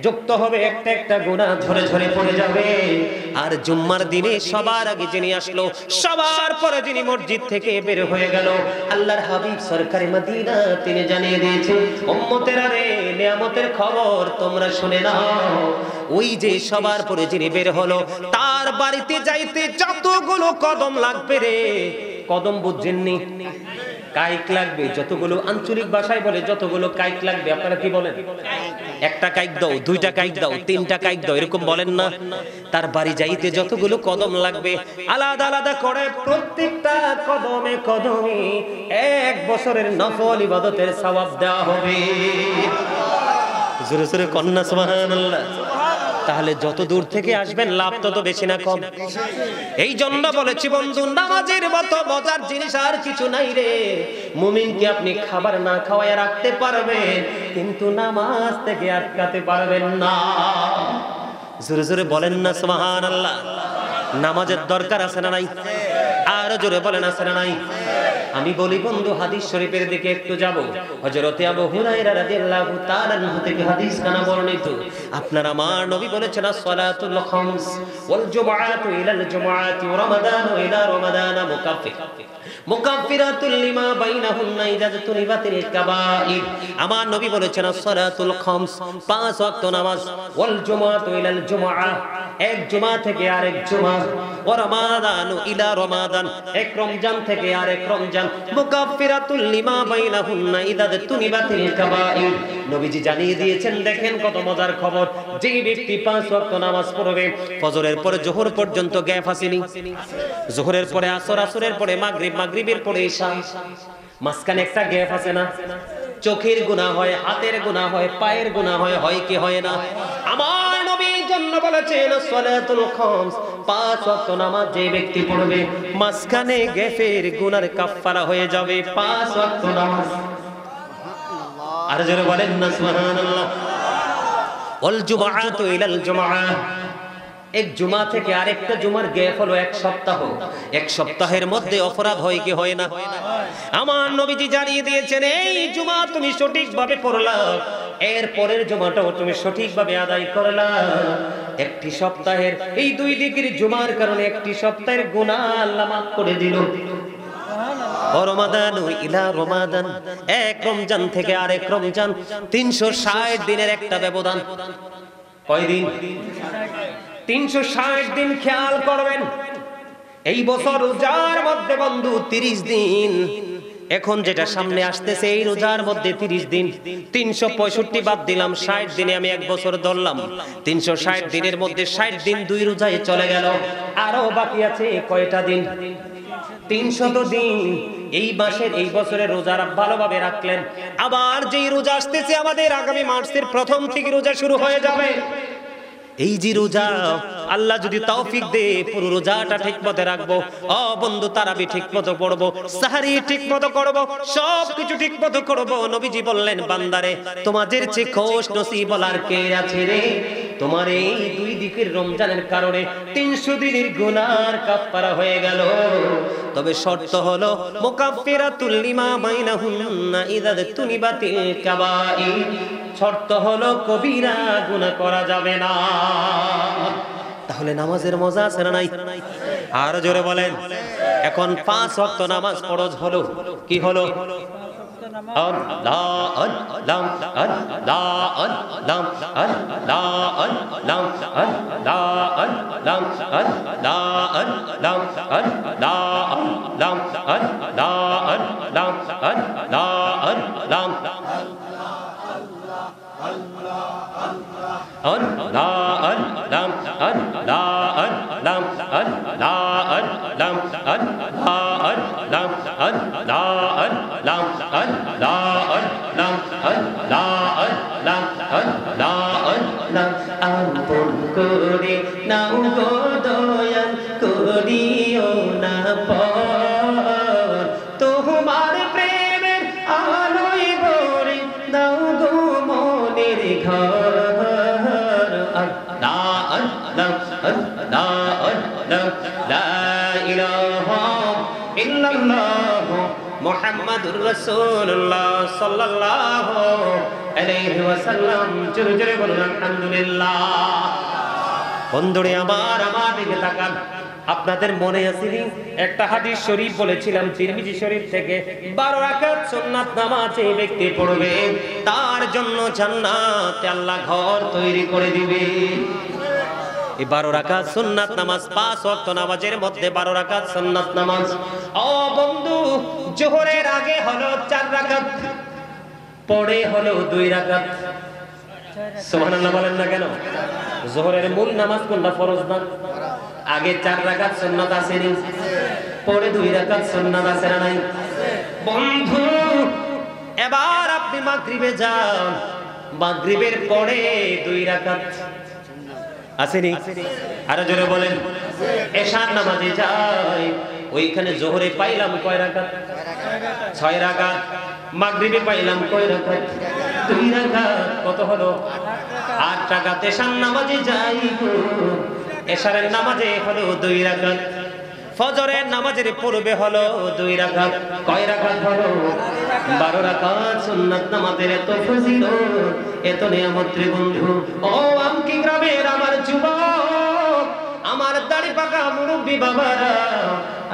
যুক্ত হবে, একটা একটা গুনাহ ঝরে ঝরে পড়ে যাবে। আর জুম্মার দিনে সবার আগে যিনি আসলো, সবার পরে যিনি মসজিদ থেকে বের হয়ে গেল, আল্লাহর হাবিব সরকারে মদিনা, তিনি জানিয়ে দিয়েছে, উম্মতেরা রে, নিয়ামতের খবর তোমরা শুনে নাও। ওই যে সবার পরে যিনি বের হলো, তার বাড়িতে যাইতে যতগুলো কদম লাগবে রে, কদম বুঝছেননি? কাইক লাগবে। যতগুলো আঞ্চলিক ভাষায় বলে যতগুলো কাইক লাগবে, আপনারা কি বলেন? একটা কাইক দাও, দুইটা কাইক দাও, তিনটা কাইক দাও, এরকম বলেন না? তার বাড়ি যাইতে যতগুলো কদম লাগবে, আলাদা আলাদা করে প্রত্যেকটা কদমে কদমে 1 বছরের নফল ইবাদতের সওয়াব দেওয়া হবে। জোরে জোরে কন্যা সুবহানাল্লাহ। তাহলে যত দূর থেকে আসবেন লাভ তত বেশি না কম? এই জন্য বলেছি বন্ধু, নামাজের মতো মজার জিনিস আর কিছু নাই রে। মুমিনকে আপনি খাবার না খাওয়ায় রাখতে পারবেন, কিন্তু নামাজ থেকে আটকাতে পারবেন না। জোরে জোরে বলেন না সুবহানাল্লাহ। নামাজের দরকার আছে না নাই? আর জোরে বলেন আছে না নাই? আমি বলি বন্ধু, হাদিস শরীফের দিকে একটু যাব। হযরতে আবু হুরায়রা রাদিয়াল্লাহু তাআলা আনহু থেকে হাদিস খানা বর্ণিত। আপনার আমার নবী বলেছেন, সালাতুল খামস ওয়াল জুমআতু ইলাল জুমআতি ওয়া রমাদানু ইলা রমাদানা মুকাফফিরাতুল লিমা বাইনাহুন্না ইযা তুনিবাতিল কাবাইর। আমার নবী বলেছেন, সালাতুল খামস, 5 ওয়াক্ত নামাজ, ওয়াল জুমআতু ইলাল জুমআ, এক জুমা থেকে আরেক জুমা, ওয়া রমাদানু ইলা রমাদান, এক রমজান থেকে আরেক রমজান, মুকাফফিরাতুল লিমা বাইনাহুন্না ইযা তুনিবাতিল কাবাইর। নবীজি জানিয়ে দিয়েছেন, দেখেন কত মজার খবর। যে ব্যক্তি 5 ওয়াক্ত নামাজ পড়বে, ফজরের পরে যোহর পর্যন্ত গ্যাপ আসেনি, যোহরের পরে আসর, আসরের পরে মাগরিব, মাগরিবের পরে ইশা, মাঝখানে একটা গ্যাপ আছে না? চোখের গুনাহ হয়, হাতের গুনাহ হয়, পায়ের গুনাহ হয়, হয় কি হয় না? আমার নবী জন্য বলেছেন, সালাতুল খামস, 5 ওয়াক্ত নামাজ যে ব্যক্তি পড়বে, মাঝখানে গ্যাপের গুনার কাফফারা হয়ে যাবে 5 ওয়াক্ত নামাজ। আর যারা বলেন না সুবহানাল্লাহ। ওয়াল জুমআতু ইলাল জুমআ, এক জুমা থেকে আরেকটা জুমার গ্যাপ হলো 1 সপ্তাহ। 1 সপ্তাহের মধ্যে অপরাধ হয় কি হয় না? আমার নবীজি জানিয়ে দিয়েছেন, এই জুমা তুমি সঠিকভাবে পড়লা, এর পরের জুমাটাও তুমি সঠিকভাবে আদায় করলা, একটি সপ্তাহের এই 2 দিকের জুমার কারণে একটি সপ্তাহের গুনাহ আল্লাহ মাফ করে দিল। রমাদানু ইলা রমাদান, এক রমজান থেকে আরেক রমজান, 360 দিনের একটা ব্যবধান। কয় দিন? 360 দিন। খেয়াল করবেন, এই বছর রোজার মধ্যে বন্ধু 30 দিন। এখন যেটা সামনে আসতেছে, এই রোজার মধ্যে 30 দিন, 365 বাদ দিলাম, 60 দিনে আমি 1 বছর ধরলাম। 360 দিনের মধ্যে 60 দিন 2 রোজায় চলে গেল। আরো বাকি আছে কয়টা দিন? 300 দিন। এই মাসের, এই বছরের রোজারা ভালোভাবে রাখলেন। আবার যেই রোজা আসতেছে আমাদের, আগামী মাসের প্রথম থেকে রোজা শুরু হয়ে যাবে। এই যে রোজা, আল্লাহ যদি তৌফিক দেয় পুরো রোজাটা ঠিকমতো রাখবো, ও বন্ধু তারাবি ঠিকমতো পড়বো, সাহরি ঠিকমতো করবো, সবকিছু ঠিকমতো করবো। নবীজি বললেন, বান্দারে তোমাদের চেয়ে খুশ নসিব বলার কে আছে রে? তোমার এই 2 দিকের রমজানের কারণে 300 দিনের গুনার কাফারা হয়ে গেল। তবে শর্ত হলো, মুকাফফিরাতুল লিমা বাইনাহুন্না ইযা তুনিবাতিল কাবাইর। শর্ত হলো কবিরা গুনাহ করা যাবে না। তাহলে নামাজের মজা আছে না নাই? আর জোরে বলেন। এখন 5 ওয়াক্ত নামাজ ফরজ হলো, কি হলো? আপন করে নাও গো দয়াল করিও না পর তোমার প্রেমের আলোয় ভরে দাও গো মনের ঘর আল্লাহ আল্লাহ আল্লাহ আল্লাহ লা ইলাহা ইল্লাল্লাহ মুহাম্মাদুর রাসূলুল্লাহ সাল্লাল্লাহু আলাইহি ওয়াসাল্লাম। জোরে জোরে বলুন আলহামদুলিল্লাহ। বন্ধুরে আমার দিকে তাকান। আপনাদের মনে আছে একটা হাদিস শরীফ বলেছিলাম তিরমিজি শরীফ থেকে, 12 রাকাত সুন্নাত নামাজ যে ব্যক্তি পড়বে তার জন্য জান্নাতে আল্লাহ ঘর তৈরি করে দিবে। এই 12 রাকাত সুন্নাত নামাজ 5 ওয়াক্ত নামাজের মধ্যে 12 রাকাত সুন্নাত নামাজ। ও বন্ধু, যোহরের আগে হলো 4 রাকাত, পরে হলো 2 রাকাত। সুবহানাল্লাহ বলেন না কেন? যোহরের মূল নামাজ কোনটা? ফরজ না? আগে 4 রাকাত সুন্নাত আছে নি, পরে 2 রাকাত সুন্নাত আছে না নাই? বন্ধু এবার আপনি মাগরিবে যান, মাগরিবের পরে 2 রাকাত আসেনি? আরো জোরে বলেন। এশার নামাজে যাই, ওইখানে জোহরে পাইলাম কয় রাকাত? 6 রাকাত। মাগরিবে পাইলাম কয় রাকাত? 2 রাকাত। কত হলো? 8 রাকাত। এশার নামাজে যাই, এশারের নামাজে হলো 2 রাকাত। ফজরের নামাজের পূর্বে হলো 2 রাকাত। কয় রাকাত হলো? 12 রাকাত সুন্নাত নামাজের এত ফজিলত, এত নিয়ামত রে বন্ধু। ও আমকি গ্রামের আমার যুবক, আমার দাড়ি পাকা মুরব্বি বাবারা,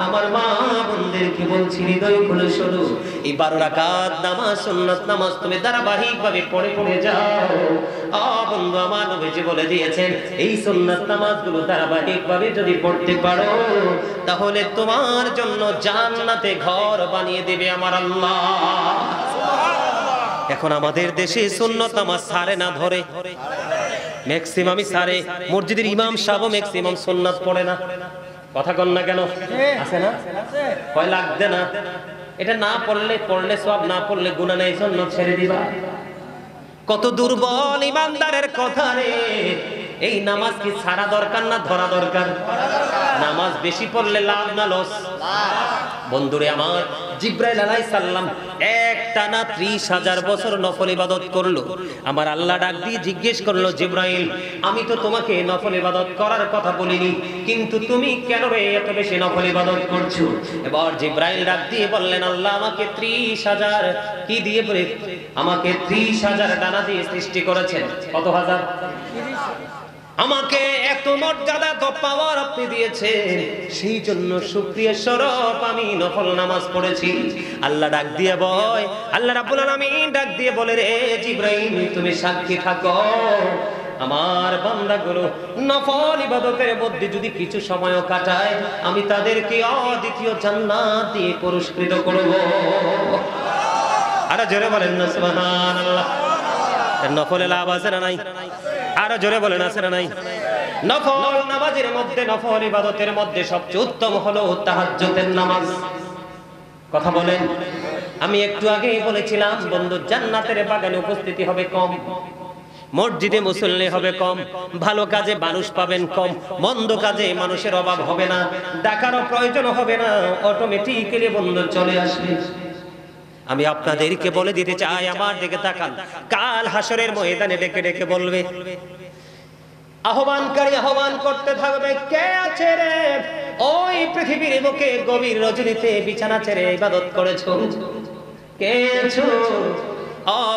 আমার মা বোনদেরকে বলছি হৃদয় খুলে শোনো, এই 12 রাকাত নামাজ সুন্নাত নামাজ তুমি ধারাবাহিকভাবে পড়ে যাও। বন্ধু আমার নবীজি বলে দিয়েছেন এই সুন্নাত নামাজগুলো ধারাবাহিকভাবে যদি পড়তে পারো তাহলে তোমার জন্য জান্নাতে ঘর বানিয়ে দেবে আমার আল্লাহ। এখন আমাদের দেশে সুন্নাত নামাজ সারে না, ধরে ম্যাক্সিমামই সারে। মসজিদের ইমাম সাহেব ম্যাক্সিমাম সুন্নাত পড়ে না। কথা কন না কেন? আছে না? কয় লাগবে না? এটা না পড়লে সওয়াব, না পড়লে গুনাহ নেই, সুন্নাত ছেড়ে দিবা। কত দুর্বল ইমানদারের কথা রে। এই নামাজ কি ছাড়া দরকার না ধরা দরকার? নামাজ বেশি পড়লে লাভ না লস? বন্ধুরে আমার, জিব্রাইল আলাইহিস সালাম একটানা 30,000 বছর নফল ইবাদত করলো। আমার আল্লাহ ডাক দিয়ে জিজ্ঞেস করলো, জিব্রাইল আমি তো তোমাকে নফল ইবাদত করার কথা বলিনি, কিন্তু তুমি কেন রে এত বেশি নফল ইবাদত করছো? এবার জিব্রাইল ডাক দিয়ে বললেন, আল্লাহ আমাকে 30,000 কি দিয়ে বলে? আমাকে 30,000 ডানা দিয়ে সৃষ্টি করেছেন। কত হাজার? আমাকে এত মর্যাদা তো পাওয়ার আপনি দিয়েছেন, সেই জন্য শুকরিয়া স্বরূপ আমি নফল নামাজ পড়েছি। আল্লাহ ডাক দিয়ে বয়, আল্লাহ রাব্বুল আলামিন ডাক দিয়ে বলে, রে জিব্রাইল তুমি সাক্ষী থাকো, আমার বান্দাগুলো নফল ইবাদতের মধ্যে যদি কিছু সময় কাটায় আমি তাদেরকে অদ্বিতীয় জান্নাত দিয়ে পুরস্কৃত করব। আরে জোরে বলেন না সুবহানাল্লাহ। নফলে লাভ আছে না নাই? আরো জোরে বলেন আছে না নাই? নফল নামাজের মধ্যে, নফল ইবাদতের মধ্যে সবচেয়ে উত্তম হলো তাহাজ্জুদের নামাজ। কথা বলেন। আমি একটু আগেই বলেছিলাম বন্ধু, জান্নাতের বাগানে উপস্থিতি হবে কম, মসজিদে মুসল্লি হবে কম, ভালো কাজে মানুষ পাবেন কম, মন্দ কাজে মানুষের অভাব হবে না, ডাকারও প্রয়োজন হবে না, অটোমেটিক্যালি বন্ধু চলে আসবে। আমি আপনাদেরকে বলে দিতে চাই, আমার দিকে তাকান, কাল হাসরের ময়দানে ডেকে ডেকে বলবে, আহ্বানকারী আহ্বান করতে থাকবে, কে আছে রে ওই পৃথিবীর বুকে গভীর রজনীতে বিছানা ছেড়ে ইবাদত করেছো? কে আছো?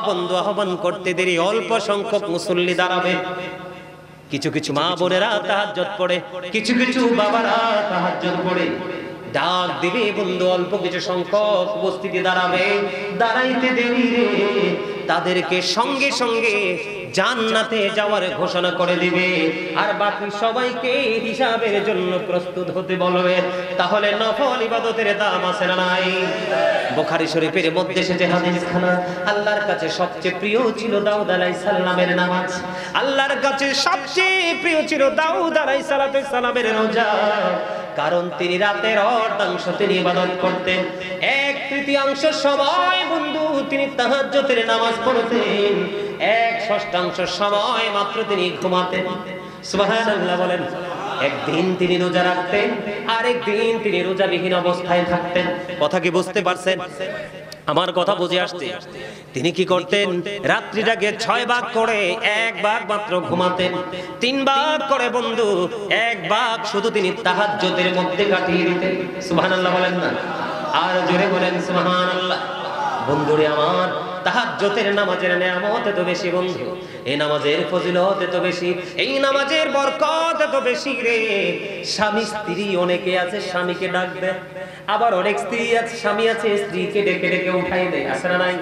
বন্ধু আহ্বান করতে দেরি, অল্প সংখ্যক মুসল্লি দাঁড়াবে। কিছু কিছু মা বোনেরা তাহাজ্জুদ পড়ে, কিছু কিছু বাবারা তাহাজ্জুদ পড়ে, ডাক দিবে বন্ধু, অল্প কিছু সংখ্যক উপস্থিতি দাঁড়াবে, দাঁড়াইতে দেরি রে তাদেরকে সঙ্গে সঙ্গে জান্নাতে যাওয়ার ঘোষণা করে দিবে, আর বাকি সবাইকে হিসাবের জন্য প্রস্তুত হতে বলবে। তাহলে নফল ইবাদতের দাম আছে না নাই? বুখারী শরীফের মধ্যে এসেছে হাদিসখানা, আল্লাহর কাছে সবচেয়ে প্রিয় ছিল দাউদ আলাইহিস সালামের নামাজ, আল্লাহর কাছে সবচেয়ে প্রিয় ছিল দাউদ আলাইহিস সালামের রোজা, কারণ তিনি রাতের অর্ধাংশ তিনি ইবাদত করতেন, 1/3 সময় বন্ধু তিনি তাহাজ্জুদের নামাজ পড়তেন, 1/6 সময় মাত্র তিনি ঘুমাতেন। সুবহানাল্লাহ বলেন। একদিন তিনি রোজা রাখতেন, আরেকদিন তিনি রোজাবিহীন অবস্থায় থাকতেন। কথা কি বুঝতে পারছেন? আমার কথা বুঝে আসছে? তিনি কি করতেন? রাত্রিটাকে 6 ভাগ করে 1 ভাগ মাত্র ঘুমাতেন, 3 ভাগ করে বন্ধু 1 ভাগ শুধু তিনি তাহাজ্জুদের মধ্যে কাটিয়ে দিতেন। সুবহানাল্লাহ বলেন না? আর জোরে বলেন সুবহানাল্লাহ। বন্ধুরে আমার, তাহাজ্জুদের নামাজের নিয়ামত এত বেশি বন্ধু, এই নামাজের ফজিলত এত বেশি, এই নামাজের বরকত এত বেশি রে। স্বামী স্ত্রী অনেকে আছে স্বামীকে ডাক দেয়, আবার অনেক স্ত্রী আছে স্বামী আছে স্ত্রীকে ডেকে ডেকে উঠাই দেয়, আছে না নাই?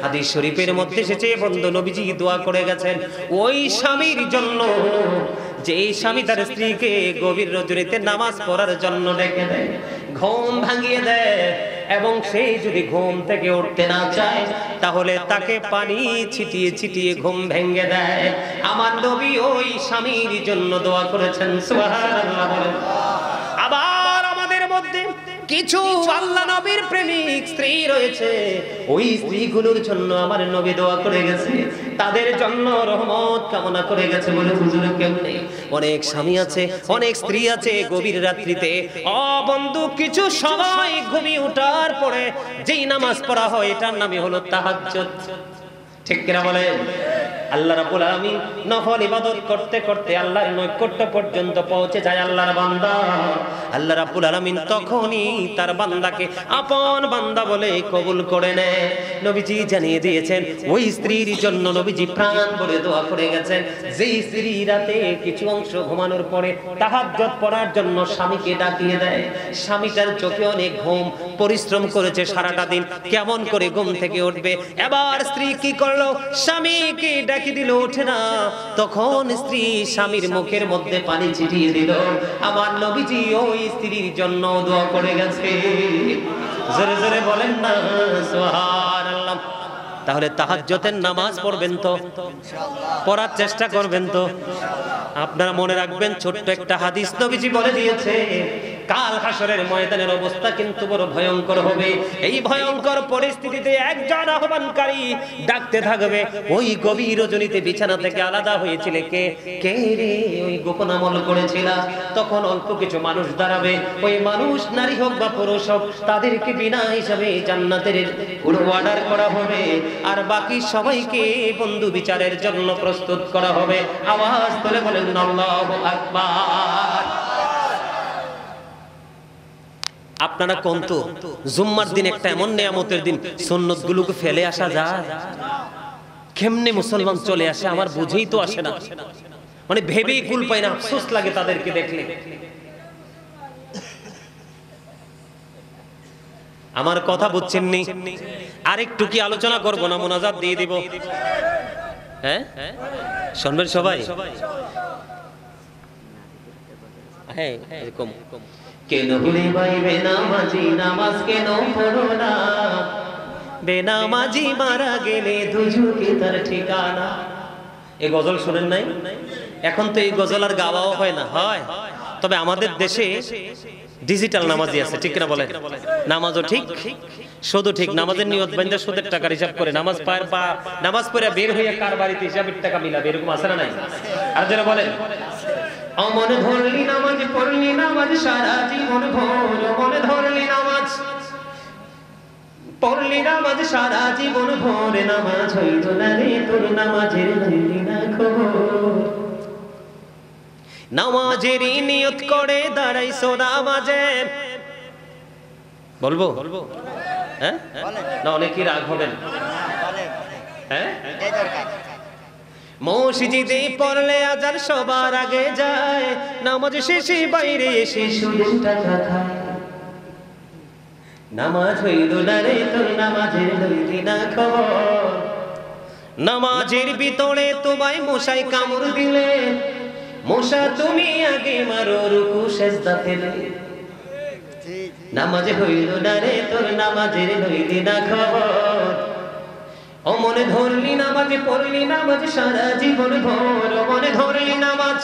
হাদিস শরীফের মধ্যে এসেছে বন্ধু, নবীজি দোয়া করে গেছেন ওই স্বামীর জন্য যে এই স্বামী তার স্ত্রীকে গভীর রজনীতে নামাজ পড়ার জন্য ডেকে দেয়, ঘুম ভাঙিয়ে দেয়, এবং সেই যদি ঘুম থেকে উঠতে না চায় তাহলে তাকে পানি ছিটিয়ে ছিটিয়ে ঘুম ভেঙে দেয়। আমার নবী ওই স্বামীর জন্য দোয়া করেছেন। সুবহানাল্লাহ। আবার আমাদের মধ্যে কিছু আল্লাহ নবীর প্রেমিক স্ত্রী রয়েছে, ওই স্ত্রীগুলোর জন্য আমার নবী দোয়া করে গেছে, তাদের জন্য রহমত কামনা করে গেছে। বলে হুজুর কেমনে? অনেক স্বামী আছে অনেক স্ত্রী আছে গভীর রাত্রিতে ও বন্ধু কিছু সময় ঘুমিয়ে ওঠার পরে যেই নামাজ পড়া হয় এটার নামই হলো তাহাজ্জুদ। ঠিক কিনা বলেন? আল্লাহ রাব্বুল আলামিন নফল ইবাদত করতে করতে আল্লাহর নৈকট্য পর্যন্ত পৌঁছে যায় আল্লাহর বান্দা। আল্লাহ রাব্বুল আলামিন তখনই তার বান্দাকে আপন বান্দা বলে কবুল করে নেয়। নবীজি জানিয়ে দিয়েছেন ওই স্ত্রীর জন্য নবীজি প্রাণ ভরে দোয়া করে গেছেন, যেই স্ত্রী রাতে কিছু অংশ ঘুমানোর পরে তাহাজ্জুদ পড়ার জন্য স্বামীকে ডাকিয়ে দেয়, স্বামীটার চোখে অনেক ঘুম, পরিশ্রম করেছে সারাটা দিন, কেমন করে ঘুম থেকে উঠবে? এবার স্ত্রী কি করলো? স্বামীকে ডাকি দিল, ওঠে না, তখন স্ত্রী স্বামীর মুখের মধ্যে পানি ছিটিয়ে দিল। আমার নবীজি ওই স্ত্রীর জন্য দোয়া করে গেছে। জোরে জোরে বলেন না সুবহানাল্লাহ। তাহলে তাহাজ্জুদের নামাজ পড়বেন তো? পড়ার চেষ্টা করবেন তো? আপনারা মনে রাখবেন ছোট্ট একটা হাদিস নবীজি বলে দিয়েছে, কাল হাসরের ময়দানের অবস্থা কিন্তু বড় ভয়ঙ্কর হবে। এই ভয়ঙ্কর পরিস্থিতিতে একজন আহ্বানকারী ডাকতে থাকবে, ওই গভীর রজনীতে বিছানা থেকে আলাদা হয়েছিলে কে? কে রে? ওই গোপন আমল করেছিল। তখন অল্প কিছু মানুষ দাঁড়াবে, ওই মানুষ নারী হোক বা পুরুষ হোক, তাদেরকে বিনা হিসাবে জান্নাতের পুরো অর্ডার করা হবে, আর বাকি সবাইকে বন্ধু বিচারের জন্য প্রস্তুত করা হবে। আওয়াজ তুলে বলেন আল্লাহু আকবার। আপনারা কোন তো জুম্মার দিন একটা এমন নিয়ামতের দিন সুন্নত গুলোকে ফেলে আসা যায়? কেমনে মুসলমান চলে আসে আমার বুঝেই তো আসে না, মানে ভেবেই কুল পায় না, আফসোস লাগে তাদেরকে দেখলে। আমার কথা বুঝছেন নি? আরেকটু কি আলোচনা করবো না মোনাজাত দিয়ে দিব? হ্যাঁ শুনবেন সবাই? হ্যাঁ এরকম কেন ভুলে ভাই বেনামাজি নামাজ কেন পড়ো না, বেনামাজি মারা গেলে দুজকে তার ঠিকানা। এই গজল শুনেন নাই? এখন তো এই গজল আর গাওয়াও হয় না। হয় তবে আমাদের দেশে ডিজিটাল নামাজি আছে, ঠিক কিনা বলেন? নামাজও ঠিক শুধু ঠিক, নামাজের নিয়ত বান্দা সুদের টাকার হিসাব করে নামাজ পায়, বা নামাজ পড়ে বের হয়ে কার বাড়িতে হিসাবের টাকা মিলাবে, এরকম আছে না নাই? আর যারা বলেন অমন ধরলি নামাজ পড়লি নামাজ সারা জীবন ভোর, অমন ধরলি নামাজ পড়লি নামাজ সারা জীবন ভোর, নামাজ হইতো না রে তোর নামাজের ধরলি না খবর। নামাজের নিয়ত করে দাঁড়াইছো নামাজে, বলবো? হ্যাঁ না অনেকেই রাগ হবেন। হ্যাঁ মসজিদে পড়লে আজান সবার আগে যায়, নামাজ শেষে বাইরে এসে সুদের টাকা খায়। নামাজ হইল না রে তোর নামাজের লইলি না খবর নামাজের ভিতরে তোমায় মশাই কামড় দিলে মশা তুমি আগে মারো রুকু সেজদা ফেলে নামাজ হইল না রে তোর নামাজের লইলি না খবর ও মনে ধরলি নামাজ পড়লি নামাজ সারা জীবন ভর মনে ধরলি নামাজ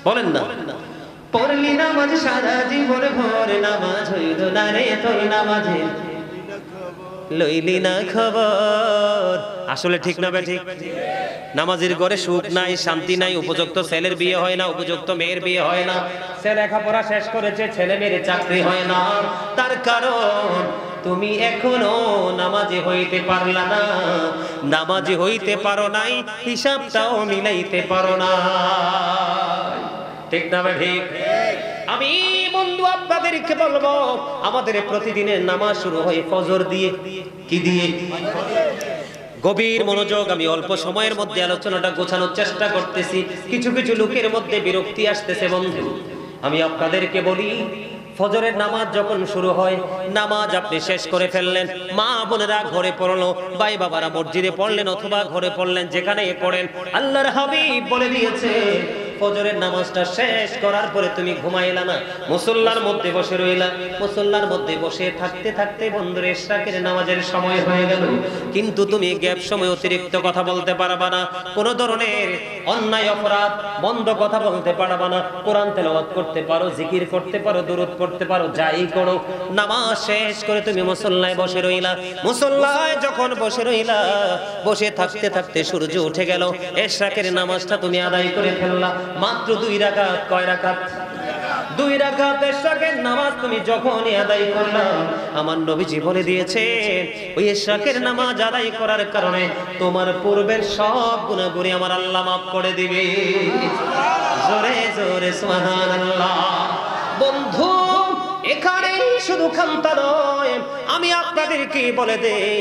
বলেন না পড়লি নামাজ সারা জীবন ভর নামাজ হইল না রে তোর নামাজের লইলি না খবর আসলে ঠিক না বে ঠিক নামাজের ঘরে সুখ নাই শান্তি নাই উপযুক্ত ছেলের বিয়ে হয় না উপযুক্ত মেয়ের বিয়ে হয় না সে লেখাপড়া শেষ করেছে ছেলে মেয়ের চাকরি হয় না তার কারণ তুমি এখনো নামাজি হইতে পারলা না নামাজি হইতে পারো নাই হিসাবটাও মিলাইতে পারো না ঠিক না ঠিক আমি বন্ধু আপনাদেরকে বলবো আমাদের প্রতিদিনের নামাজ শুরু হয় ফজর দিয়ে কি দিয়ে গভীর মনোযোগ আমি অল্প সময়ের মধ্যে আলোচনাটা গোছানোর চেষ্টা করতেছি কিছু কিছু লোকের মধ্যে বিরক্তি আসতেছে বন্ধু আমি আপনাদেরকে বলি ফজরের নামাজ যখন শুরু হয় নামাজ আপনি শেষ করে ফেললেন মা বোনেরা ঘরে পড়লো ভাই বাবারা মসজিদে পড়লেন অথবা ঘরে পড়লেন যেখানে পড়েন আল্লাহর হাবিব বলে দিয়েছে ফজরের নামাজটা শেষ করার পরে তুমি ঘুমাইলা না মুসল্লার মধ্যে বসে রইলা মুসল্লার মধ্যে বসে থাকতে থাকতে বন্ধুরে ইশরাকের নামাজের সময় হয়ে গেল কিন্তু তুমি গ্যাপ সময় অতিরিক্ত কথা বলতে পারবা না কোনো ধরনের অন্যায় অপরাধ বন্ধ কথা বলতে পারবা না কোরআন তেলাওয়াত করতে পারো জিকির করতে পারো দুরূদ পড়তে পারো যাই করো নামাজ শেষ করে তুমি মুসল্লায় বসে রইলা মুসল্লায় যখন বসে রইলা বসে থাকতে থাকতে সূর্য উঠে গেল ইশরাকের নামাজটা তুমি আদায় করে ফেললা মাত্র 2 রাকাত কয় রাকাত 2 রাকাত ইশরাকের নামাজ তুমি যখনই আদায় করলা আমার নবীজি বলে দিয়েছে ওই ইশরাকের নামাজ আদায় করার কারণে তোমার পূর্বের সব গুনাহগুলি আমার আল্লাহ maaf করে দিবে জোরে জোরে সুবহানাল্লাহ বন্ধু এখানে শুধু খামতা নয় আমি আপনাদেরকে বলে দেই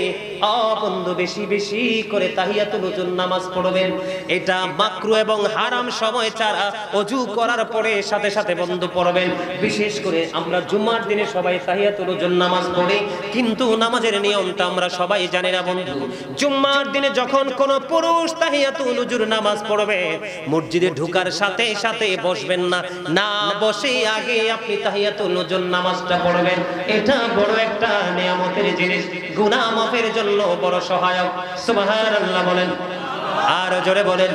বন্ধু বেশি বেশি করে তাহিয়াতুল ওযুর নামাজ পড়বেন এটা মাকরু এবং হারাম সময় ছাড়া ওযু করার পরে সাথে সাথে বন্ধু পড়বেন বিশেষ করে আমরা জুমার দিনে সবাই তাহিয়াতুল ওযুর নামাজ পড়ি কিন্তু নামাজের নিয়মটা আমরা সবাই জানি না বন্ধু জুমার দিনে যখন কোন পুরুষ তাহিয়াতুল ওযুর নামাজ পড়বে মসজিদে ঢোকার সাথে সাথে বসবেন না না বসে আগে আপনি তাহিয়াতুল ওযুর নামাজটা পড়বেন এটা বড় একটা নিয়ামতের জিনিস গুনাহ মাফের জন্য বড় সহায়ক সুবহানাল্লাহ বলেন আর জোরে বলেন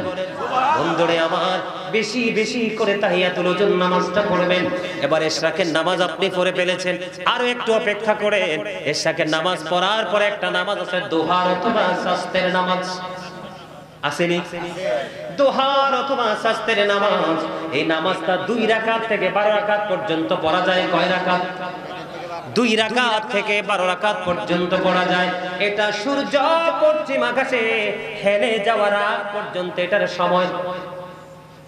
বন্ধুরে আমার বেশি বেশি করে তাহিয়াতুল ওযুর নামাজটা পড়বেন এবার ইশরাকের নামাজ আপনি পড়ে ফেলেছেন আরো একটু অপেক্ষা করেন ইশরাকের নামাজ পড়ার পরে একটা নামাজ আছে দুহার অথবা শাস্তের নামাজ আসেনি দুহার অথবা শাস্তের নামাজ এই নামাজটা 2 রাকাত থেকে 12 রাকাত পর্যন্ত পড়া যায় কয় রাকাত 2 রাকাত থেকে 12 রাকাত পর্যন্ত পড়া যায় এটা সূর্য পশ্চিম আকাশে হেলে যাওয়ার আগ পর্যন্ত এটার সময়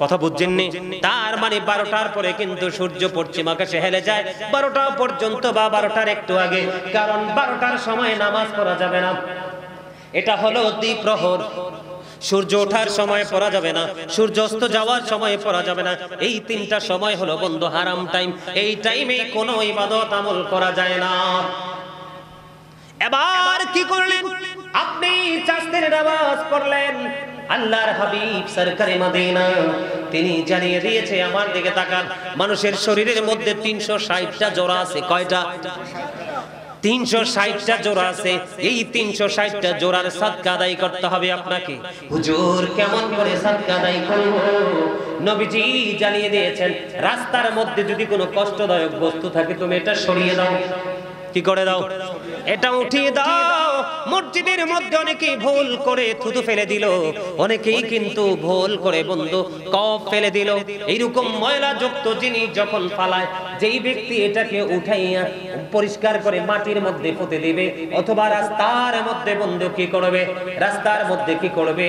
কথা বুঝছেননি তার মানে 12টার পরে কিন্তু সূর্য পশ্চিম আকাশে হেলে যায় 12টা পর্যন্ত বা 12টার একটু আগে কারণ 12টার সময় নামাজ পড়া যাবে না এটা হলো দ্বিপ্রহর সূর্য ওঠার সময় পড়া যাবে না সূর্য অস্ত যাওয়ার সময় পড়া যাবে না এই 3টা সময় হলো বন্ধু হারাম টাইম এই টাইমে কোনো ইবাদত আমল করা যায় না এবার কি করলেন আপনি চাষের নামাজ পড়লেন আল্লাহর হাবিব সরকারে মদিনা তিনি জানিয়ে দিয়েছে আমার দিকে তাকান মানুষের শরীরের মধ্যে 360টা জোড়া আছে কয়টা 360টা জোড়া আছে এই 360টা জোড়ার সাদকা আদায় করতে হবে আপনাকে হুজুর কেমন করে সাদকা আদায় করব নবীজি জানিয়ে দিয়েছেন রাস্তার মধ্যে যদি কোনো কষ্টদায়ক বস্তু থাকে তুমি এটা সরিয়ে দাও কি করে দাও এটা উঠিয়ে দাও মসজিদের মধ্যে অনেকেই ভুল করে থুতু ফেলে দিল অনেকেই কিন্তু ভুল করে বন্ধু কফ ফেলে দিল এইরকম ময়লা যুক্ত জিনিস যখন ফালায় যেই ব্যক্তি এটাকে উঠাইয়া পরিষ্কার করে মাটির মধ্যে পুঁতে দিবে অথবা রাস্তার মধ্যে বন্ধু কি করবে রাস্তার মধ্যে কি করবে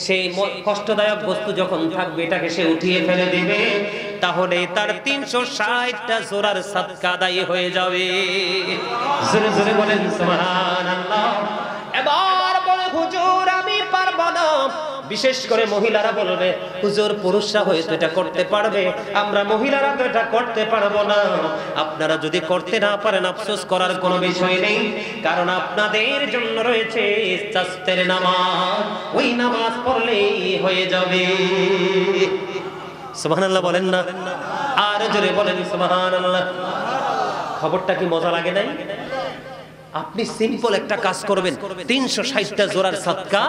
সেই কষ্টদায়ক বস্তু যখন থাকবে এটাকে সে উঠিয়ে ফেলে দিবে তাহলে তার 360টা জোড়ার সাদকা আদায় হয়ে যাবে জোরে জোরে বলেন সুবহানাল্লাহ এবার বলে হুজুর আমি পারবো না বিশেষ করে মহিলারা বলবে, হুজুর পুরুষরা হয়তো এটা করতে পারবে, আমরা মহিলারা তো এটা করতে পারবো না। আপনারা যদি করতে না পারেন আফসোস করার কোনো বিষয় নেই, কারণ আপনাদের জন্য রয়েছে চাস্তের নামাজ, ওই নামাজ পড়লেই হয়ে যাবে। সুবহানাল্লাহ বলেন না, আর জোরে বলেন সুবহানাল্লাহ। খবরটা কি মজা লাগে নাই? আপনি সিম্পল একটা কাজ করবেন, 360টা জোড়ার সাদকা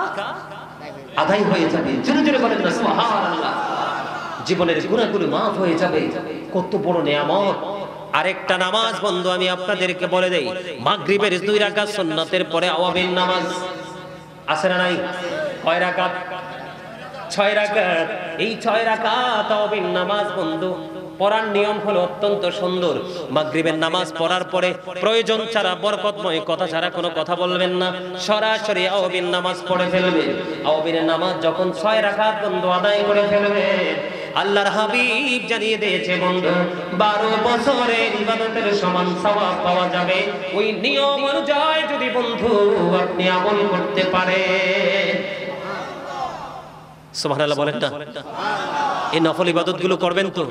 আদায় হয়ে যাবে। জোরে জোরে বলেন না সুবহানাল্লাহ। জীবনের গুনাহগুলো maaf হয়ে যাবে। কত বড় নিয়ামত। আরেকটা নামাজ বন্ধু আমি আপনাদেরকে বলে দেই, মাগরিবের 2 রাকাত সুন্নাতের পরে আওয়াবিন নামাজ আছে না নাই? কয় রাকাত? 6 রাকাত। এই 6 রাকাত আওয়াবিন নামাজ বন্ধু পড়ার নিয়ম হলো অত্যন্ত সুন্দর। মাগরিবের নামাজ পড়ার পরে প্রয়োজন ছাড়া, বরকতময় কথা ছাড়া কোনো কথা বলবেন না, সরাসরি আওয়াবিন নামাজ পড়ে ফেলবেন। আওয়াবিনের নামাজ যখন 6 রাকাত বন্ধু আদায় করে ফেলবেন, আল্লাহর হাবিব জানিয়ে দিয়েছে বন্ধু 12 বছরের ইবাদতের সমান সওয়াব পাওয়া যাবে। ওই নিয়ম অনুযায়ী যদি বন্ধু আপনি আমল করতে পারেন। সুবহানাল্লাহ বলেন না। এই নফল ইবাদতগুলো করবেন তো?